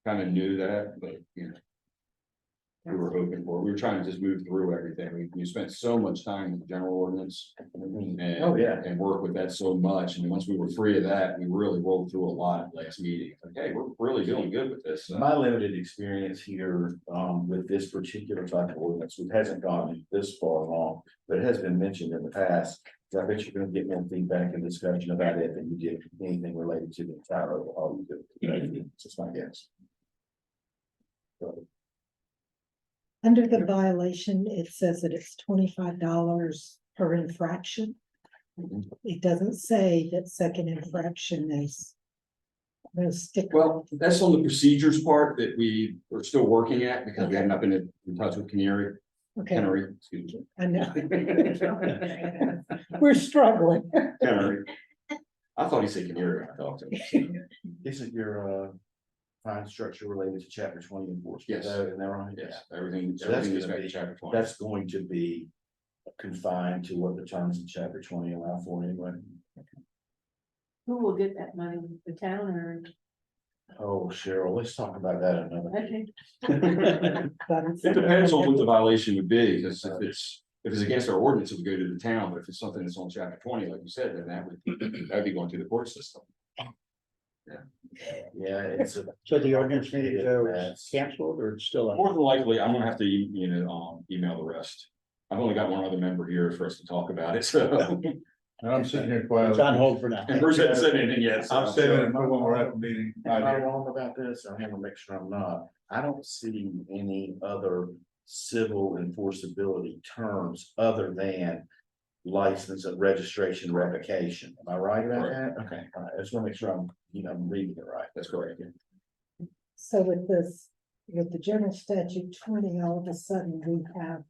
Kind of knew that, but we were hoping for, we were trying to just move through everything. We spent so much time with the general ordinance. And, Oh, yeah. And work with that so much. And then once we were free of that, we really rolled through a lot last meeting. Okay, we're really doing good with this. My limited experience here, with this particular type of ordinance, which hasn't gone this far along, but it has been mentioned in the past. So I bet you're gonna get more feedback and discussion about it than you did anything related to the entire overhaul. It's just my guess. Under the violation, it says that it's $25 per infraction. It doesn't say that second infraction is. No sticker. Well, that's on the procedures part that we are still working at because we have not been in touch with Canary. Okay, Canary, excuse me. I know. We're struggling. Canary. I thought he said Canary when I talked to him. Isn't your, fine structure related to chapter 20 enforcement? Yes. Isn't that right? Yes, everything, So that's everything is gonna back to be- chapter 20. That's going to be confined to what the terms of chapter 20 allow for anyway. Who will get that money, the town or? Oh, Cheryl, let's talk about that another. Okay. It depends on what the violation would be, because if it's against our ordinance, it would go to the town, but if it's something that's on chapter 20, like you said, then that'd be going to the court system. Yeah, it's a. So the ordinance meeting is canceled or it's still on? More than likely, I'm gonna have to, email the rest. I've only got one other member here for us to talk about it, so. And I'm sitting here It's quietly. on hold for now. And Bruce hasn't said anything yet. so- I'm saving it for when we're at the meeting. Am I wrong about this? I want to make sure I'm not. I don't see any other civil enforceability terms other than license and registration revocation. Am I right about that? Okay, all right. I just want to make sure I'm reading it right. That's correct. So with this, with the general statute 20, all of a sudden we have.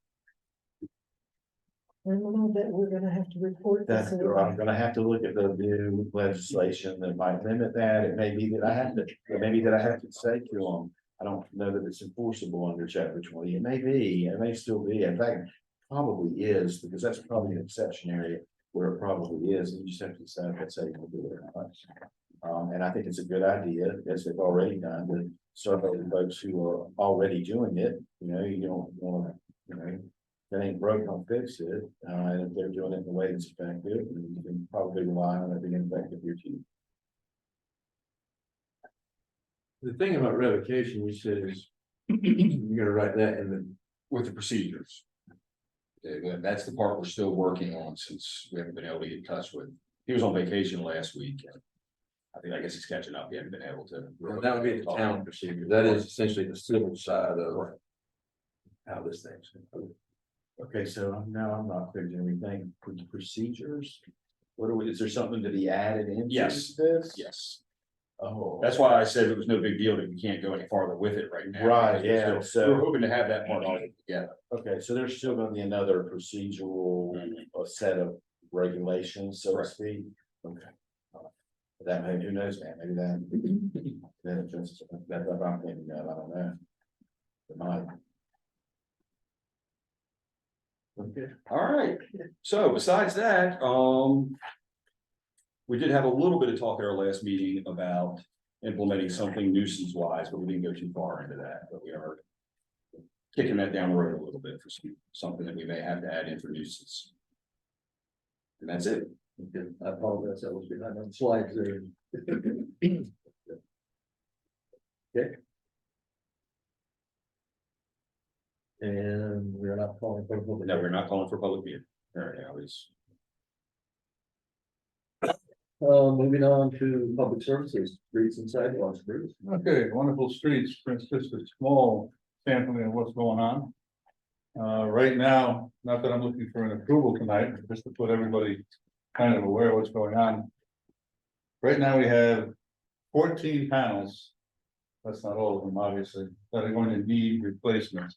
Criminal that we're gonna have to report. That's, this I'm gonna have to look at the new legislation that might limit that. It may be that I have to, it may be that I have to say to them, I don't know that it's enforceable under chapter 20. It may be, it may still be. In fact, probably is, because that's probably an exception area where it probably is. And you just have to decide if that's how you want to do it or not. And I think it's a good idea, as they've already done, to survey the folks who are already doing it. You don't want to, that ain't broke, don't fix it. And if they're doing it in a way that's effective, then you can probably rely on it being effective here too. The thing about revocation, you said is, you're gonna write that in the, With the procedures. That's the part we're still working on since we haven't been able to get in touch with. He was on vacation last week. I guess he's catching up. He hasn't been able to. that would be the town procedure. That is essentially the civil side of how this thing's. Okay, so now I'm not clear to anything. Procedures? Is there something to be added into Yes. this? Yes, Oh. that's why I said it was no big deal that we can't go any farther with it right now. Right, yeah, We're so- hoping to have that part all together. Okay, so there's still gonna be another procedural set of regulations, so to Correct. speak. Okay. That may, who knows, man, maybe then it just, that's what I'm thinking of, I don't know. It might. Okay, all right. So besides that, We did have a little bit of talk at our last meeting about implementing something nuisance wise, but we didn't go too far into that, but we are kicking that down the road a little bit for something that we may have to add in for nuisance. And that's it. Okay, I apologize, that was behind on the slides there. Okay. And we're not calling for a public. No, we're not calling for public meeting. All right, I was. Moving on to public services, streets and sidewalks, Bruce. Okay, wonderful streets, for instance, a small sampling of what's going on. Right now, not that I'm looking for an approval tonight, but just to put everybody kind of aware of what's going on. Right now, we have 14 panels. That's not all of them, obviously, that are going to need replacement.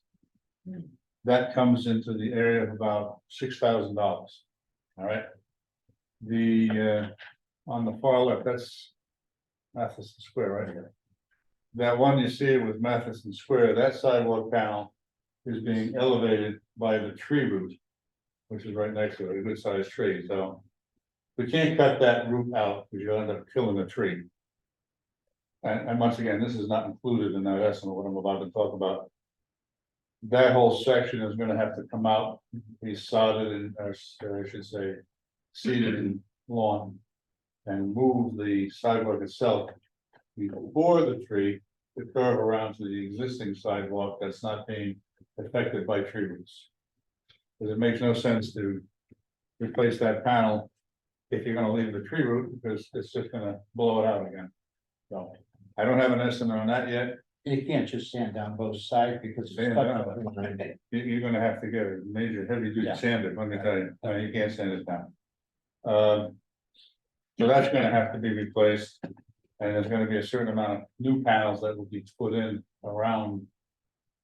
That comes into the area of about $6,000. All right. The on the far left, that's Matheson Square right here. That one you see with Matheson Square, that sidewalk panel is being elevated by the tree root, which is right next to it, a good sized tree, so. We can't cut that root out because you'll end up killing a tree. And once again, this is not included in that estimate, what I'm about to talk about. That whole section is gonna have to come out, be sodded and, or I should say, seeded in lawn. And move the sidewalk itself before the tree to curve around to the existing sidewalk that's not being affected by tree roots. Because it makes no sense to replace that panel if you're gonna leave the tree root, because it's just gonna blow it out again. So I don't have an estimate on that yet. You can't just sand down both sides because. Sand down. You're gonna have to get a major heavy duty Yeah. sander, let me tell you, you can't sand it down. So that's gonna have to be replaced. And there's gonna be a certain amount of new panels that will be put in around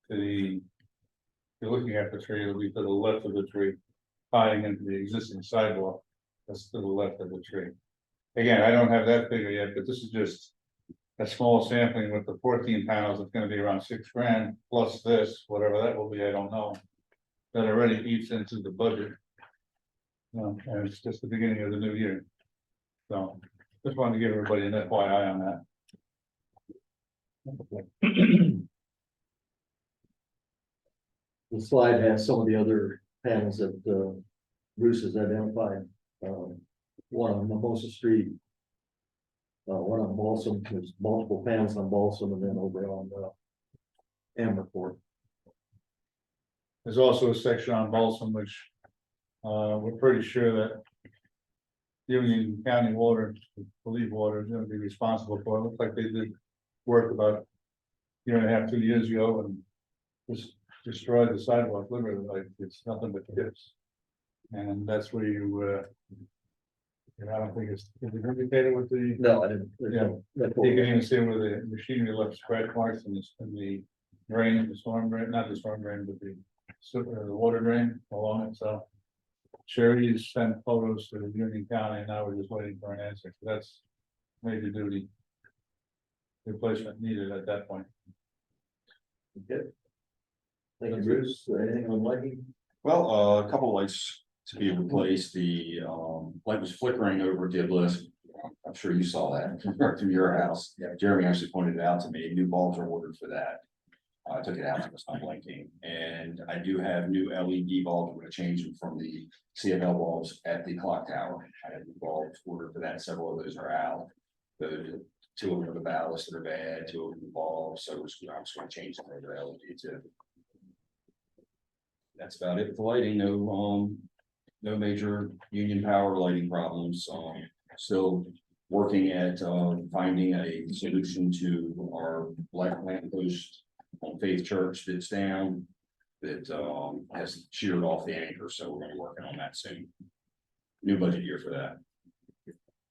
the. You're looking at the tree, it'll be to the left of the tree, tying into the existing sidewalk. That's to the left of the tree. Again, I don't have that figure yet, but this is just a small sampling with the 14 panels. It's gonna be around $6,000 plus this, whatever that will be, I don't know. That already eats into the budget. And it's just the beginning of the new year. So just wanted to give everybody an FYI on that. The slide has some of the other panels that Bruce has identified. One on Mimosa Street. One on Balsam, there's multiple panels on Balsam, and then over on Amerport. There's also a section on Balsam, which we're pretty sure that Union County Water, Believe Water is gonna be responsible for. It looks like they did work about a year and a half, 2 years ago, and just destroyed the sidewalk, literally, like it's nothing but tips. And that's where you I don't think it's indicated with the. No, I didn't. Yeah. You can even see where the machinery left scratch marks in the drain, the storm drain, not the storm drain, but the water drain along it, so. Sherry sent photos to Union County, and now we're just waiting for an answer, so that's major duty. Replacement needed at that point. Okay. Thank you, Bruce. Anything on lighting? Well, a couple of lights to be replaced. The light was flickering over Gibless. I'm sure you saw that from your house. Yeah, Jeremy actually pointed it out to me. New bulbs are ordered for that. I took it out, so it's not blinking. And I do have new LED bulbs. I'm gonna change them from the CFL bulbs at the clock tower. I have new bulbs ordered for that. Several of those are out. The two of them are the ballasts that are bad, two of them are bulbs. So I'm just gonna change them over to LED too. That's about it with the lighting. No major Union Power lighting problems. Still working at finding a solution to our black lamp post on Faith Church that's down, that has sheared off the anchor, so we're gonna be working on that soon. New budget year for that.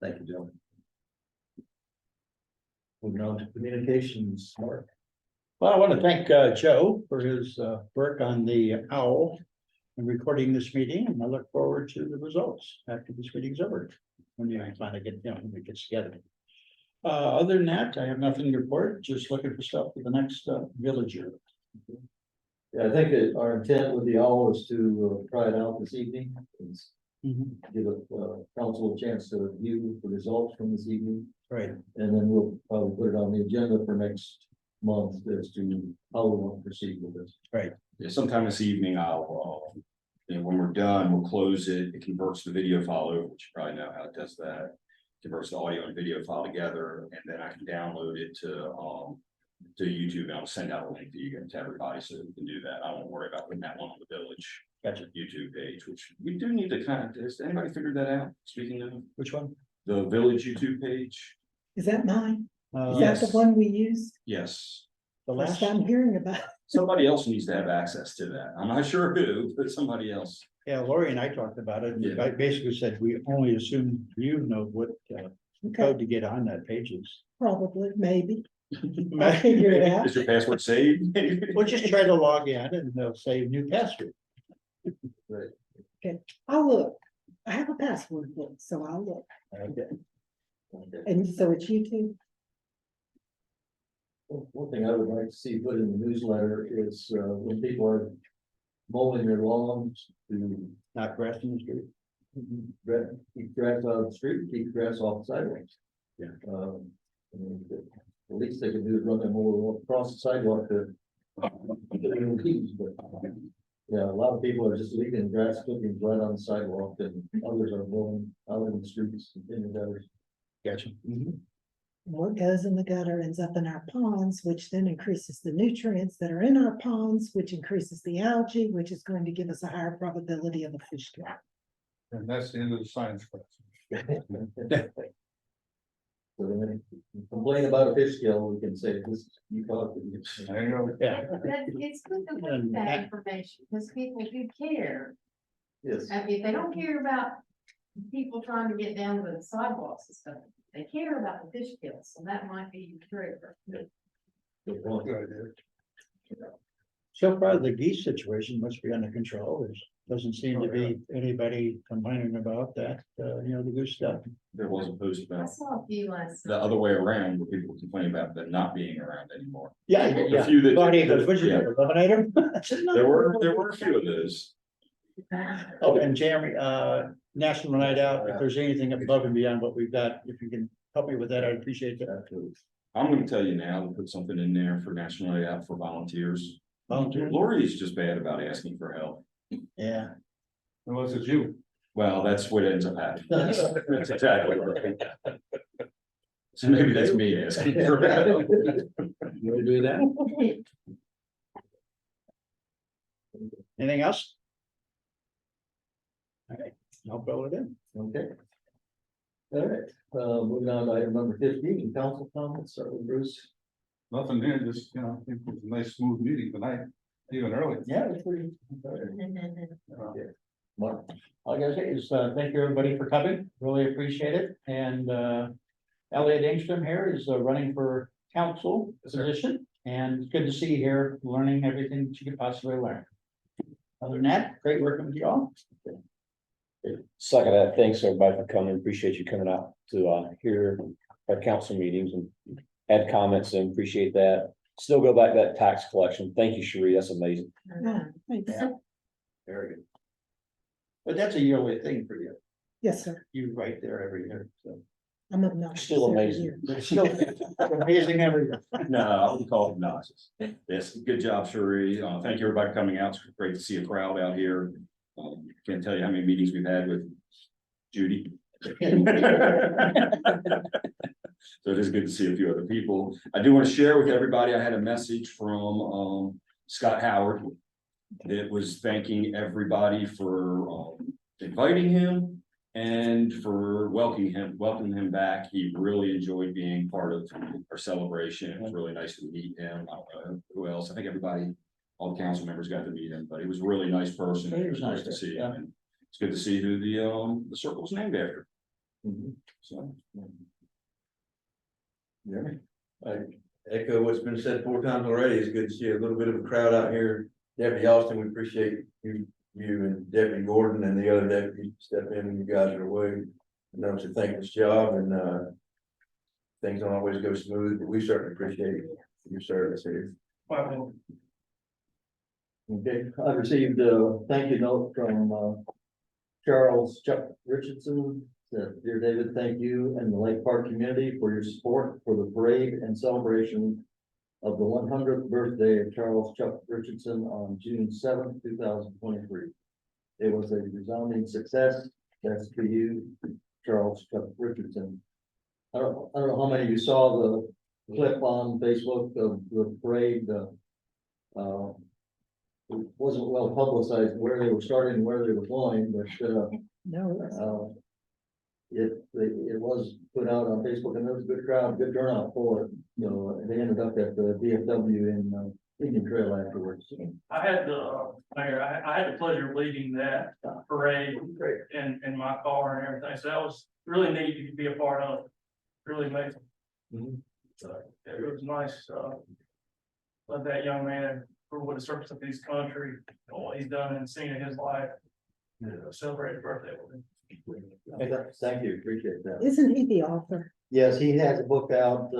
Thank you, Joe. Moving on to communications, Mark. Well, I want to thank Joe for his work on the owl and recording this meeting, and I look forward to the results after this meeting's over. When you finally get, when it gets together. Other than that, I have nothing to report, just looking for stuff for the next village year. Yeah, I think that our intent with the owl is to try it out this evening. give council a chance to review the results from this evening. Right. And then we'll probably put it on the agenda for next month as to how we want to proceed with this. Yeah, sometime this evening, I'll, and when we're done, we'll close it. It converts the video file over, which you probably know how it does that. Converts the audio and video file together, and then I can download it to YouTube, and I'll send out a link to you guys, to everybody, so we can do that. I won't worry about putting that one on the village. Gotcha. YouTube page, which we do need to kind of, has anybody figured that out? Speaking of Which one? the village YouTube page? Is that mine? Is Yeah, that the one we used? Yes, the First last, I'm hearing about. somebody else needs to have access to that. I'm not sure who, but somebody else. yeah, Lori and I talked about it. And Yeah. I basically said, we only assume you know what Okay, code to get on that pages. probably, maybe. I'll figure it out. Is your password saved? We'll just try to log in and they'll say new password. I'll look. I have a password book, so I'll look. Okay. And so it's YouTube. One thing I would like to see put in the newsletter is when people are mowing their lawns to Not grass in the street. keep grass out of the street, keep grass off the sidewalks. Yeah. I mean, the least they can do is run their mower across the sidewalk to. Yeah, a lot of people are just leaving grass clippings right on the sidewalk, and others are mowing out in the streets and in the gutters. Gotcha. What goes in the gutter ends up in our ponds, which then increases the nutrients that are in our ponds, which increases the algae, which is going to give us a higher probability of a fish kill. And that's the end of the science class. So when you complain about a fish kill, we can say this, you caused it. There you go. Yeah. It's good to put that information, because people do care. Yes. If they don't care about people trying to get down to the sidewalks and stuff, they care about the fish kills, so that might be trigger. Good point. Good idea. So far, the geese situation must be under control. There doesn't seem to be anybody complaining about that, the goose stuff. There was a post I about saw a few last. the other way around, where people complain about them not being around anymore. Yeah, A few that- Claudia goes, "Would you Yeah. eliminate them?" I said, "No." There were a few of those. Oh, and Jeremy, National Night Out, if there's anything above and beyond what we've got, if you can help me with that, I'd appreciate that. I'm gonna tell you now, to put something in there for National Night Out for volunteers. Volunteer, Lori is just bad about asking for help. yeah. Unless it's you. Well, that's what ends up happening. That's exactly right. So maybe that's me asking for help. You wanna do that? Anything else? All right, I'll fill it in. Okay. All right, moving on to item number 15, council comments, start with Bruce. Nothing here, just, I think it was a nice smooth meeting tonight, even early. Yeah, it's pretty. Mark. All I gotta say is, thank you, everybody, for coming, really appreciate it, and, Elliot Engstrom here is running for council position, and it's good to see you here, learning everything that you could possibly learn. Other than that, great working with you all. Second, that, thanks everybody for coming. Appreciate you coming out to hear our council meetings and add comments and appreciate that. Still go back to that tax collection. Thank you, Sheree. That's amazing. Ah, thanks. Yeah. Very good. But that's a yearly thing for you, Yes, sir. you right there every year, so. I'm obnoxious. Still every amazing. year. It's still amazing every year. No, I wouldn't call it obnoxious. Yes, good job, Sheree. Thank you, everybody, for coming out. It's great to see a crowd out here. Can't tell you how many meetings we've had with Judy. So it is good to see a few other people. I do want to share with everybody, I had a message from Scott Howard that was thanking everybody for inviting him and for welcoming him back. He really enjoyed being part of our celebration. It was really nice to meet him. I don't know who else. I think everybody, all the council members got to meet him, but he was a really nice person. He It was was nice nice, to see yeah. him. And it's good to see who the circle's named after. So. Jeremy. I echo what's been said 4 times already. It's good to see a little bit of a crowd out here. Deputy Austin, we appreciate you and Deputy Gordon and the other deputies step in when you guys are away. I know it's a thankless job and things don't always go smooth, but we certainly appreciate your service here. Okay, I received a thank you note from Charles Chuck Richardson, dear David, thank you and the Lake Park community for your support for the parade and celebration of the 100th birthday of Charles Chuck Richardson on June 7th, 2023. It was a resounding success. That's to you, Charles Chuck Richardson. I don't know how many of you saw the clip on Facebook of the parade. It wasn't well publicized where they were starting and where they were going, but No, it was put out on Facebook, and there was a good crowd, good turnout for it. You know, they ended up at the DFW in Indian Trail afterwards. I had the, Mayor, I had the pleasure of leading that parade in my car and everything, so that was really neat to be a part of, really amazing. Mhm. So, it was nice, let that young man, for what a service of his country, and what he's done and seen in his life, celebrate his birthday with him. Thank you, appreciate that. isn't he the author? Yes, he has a book out,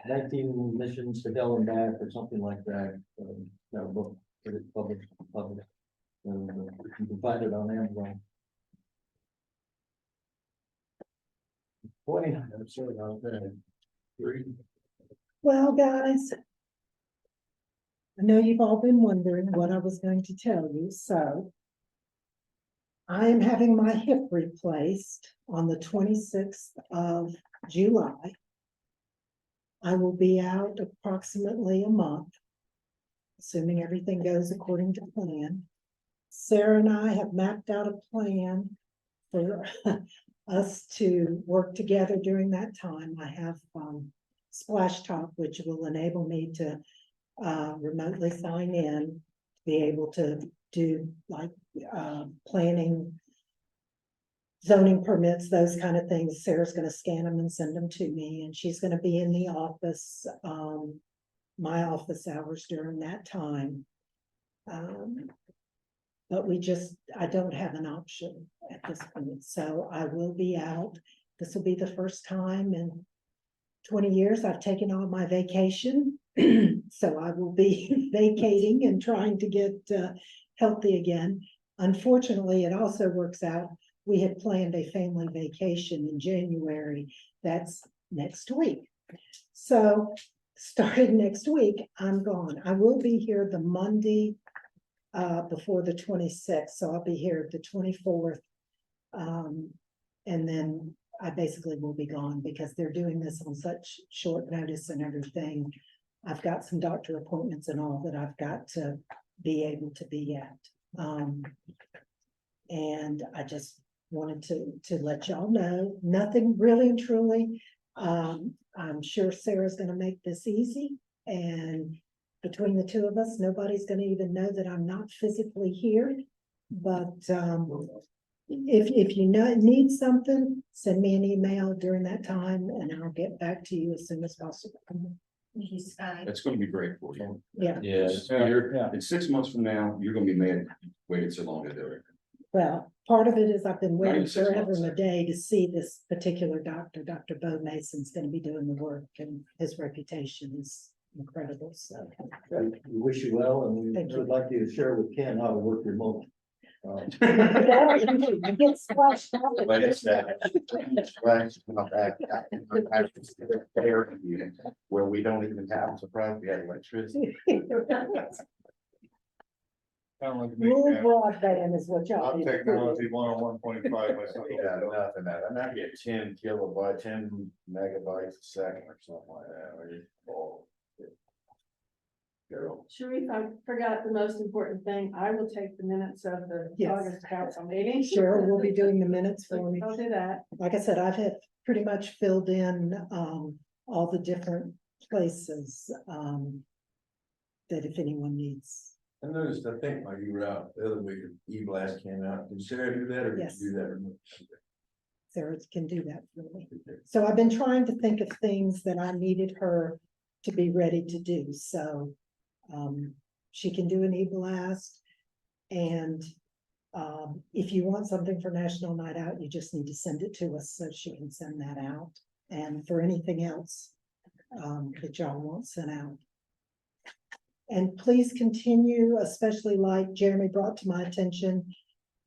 19 missions to hell and back or something like that. That book, that is published. And you can find it on Amazon. 20. Well, guys. I know you've all been wondering what I was going to tell you, so. I am having my hip replaced on the 26th of July. I will be out approximately a month, assuming everything goes according to plan. Sarah and I have mapped out a plan for us to work together during that time. I have Splash Top, which will enable me to remotely sign in, be able to do like planning, zoning permits, those kind of things. Sarah's going to scan them and send them to me, and she's going to be in the office, my office hours during that time. But I don't have an option at this point, so I will be out. This will be the first time in 20 years I've taken all my vacation. So I will be vacating and trying to get healthy again. Unfortunately, it also works out. We had planned a family vacation in January. That's next week. So starting next week, I'm gone. I will be here the Monday before the 26th. So I'll be here the 24th. And then I basically will be gone because they're doing this on such short notice and everything. I've got some doctor appointments and all that I've got to be able to be at. And I just wanted to let y'all know, nothing really and truly. I'm sure Sarah's gonna make this easy, and between the two of us, nobody's gonna even know that I'm not physically here. But if you need something, send me an email during that time and I'll get back to you as soon as possible. That's gonna be great for you. Yeah, Yes. In 6 months from now, you're gonna be mad, you waited so long to do it. well, part of it is I've been waiting even 6 forever months. and a day to see this particular doctor. Dr. Bo Mason's gonna be doing the work, and his reputation is incredible, so. We wish you well, and we Thank you. would like you to share with Ken how to work remote. Get splashed out. But it's that. Where we don't even have, surprise, we had electricity. Sound like me, Rural man. broadband is what y'all I'm do. technology 101.5 myself. Yeah, nothing that, and I get 10 kilobytes, 10 megabytes a second or something like that. I just, oh, Carol. Sharif, I forgot the most important thing. I will take the minutes of the Yes. August council meeting. Cheryl will be doing the minutes for me. I'll do that. Like I said, I've had pretty much filled in all the different places that if anyone needs. I noticed, I think while you were out the other week, E-Blast came out. Did Sarah do that or did Yes. you do that remotely? Sarah can do that for me. So I've been trying to think of things that I needed her to be ready to do, so. She can do an e-blast. And if you want something for National Night Out, you just need to send it to us so she can send that out. And for anything else that y'all want sent out. And please continue, especially like Jeremy brought to my attention,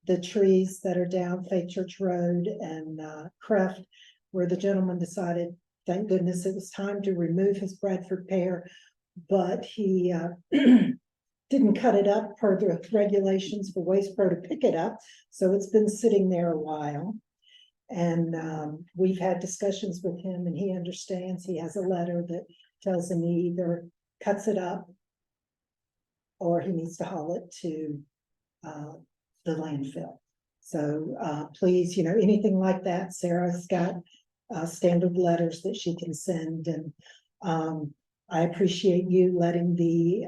the trees that are down Faith Church Road and Creft, where the gentleman decided, thank goodness, it was time to remove his Bradford pear, but he didn't cut it up per the regulations for Waste Pro to pick it up, so it's been sitting there a while. And we've had discussions with him and he understands. He has a letter that tells him he either cuts it up or he needs to haul it to the landfill. So please, anything like that, Sarah's got standard letters that she can send, and I appreciate you letting the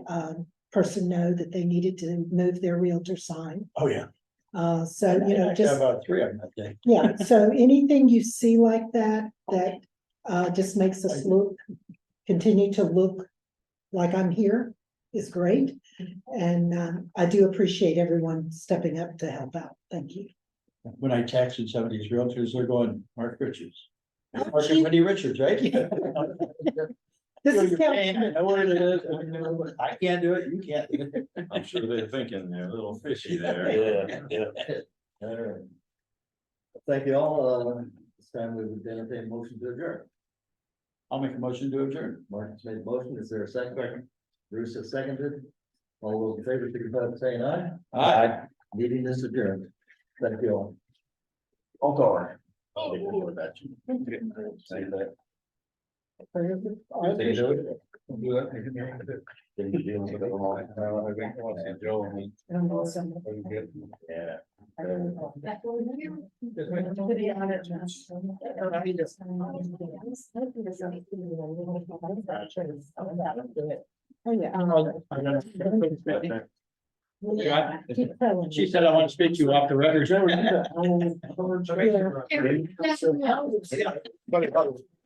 person know that they needed to move their realtor sign. Oh, yeah. So, I just. got about 3 of them that day. Yeah, so anything you see like that, just makes us continue to look like I'm here is great. And I do appreciate everyone stepping up to help out. Thank you. When I texted some of these realtors, they're going, Mark Richards. Oh, Mark gee. and Wendy Richards, right? This You're is paying, I know what it is. I can't do it, you can't do it. I'm sure they're thinking they're a little fishy there. All right. Thank you all. This time we would entertain a motion to adjourn. I'll make a motion to adjourn. Marcus made a motion. Is there a second? Bruce has seconded. All those in favor, signify by saying aye. Aye. Meeting is adjourned. Thank you all. Say that. Yeah. She said, I want to speak to you off the record.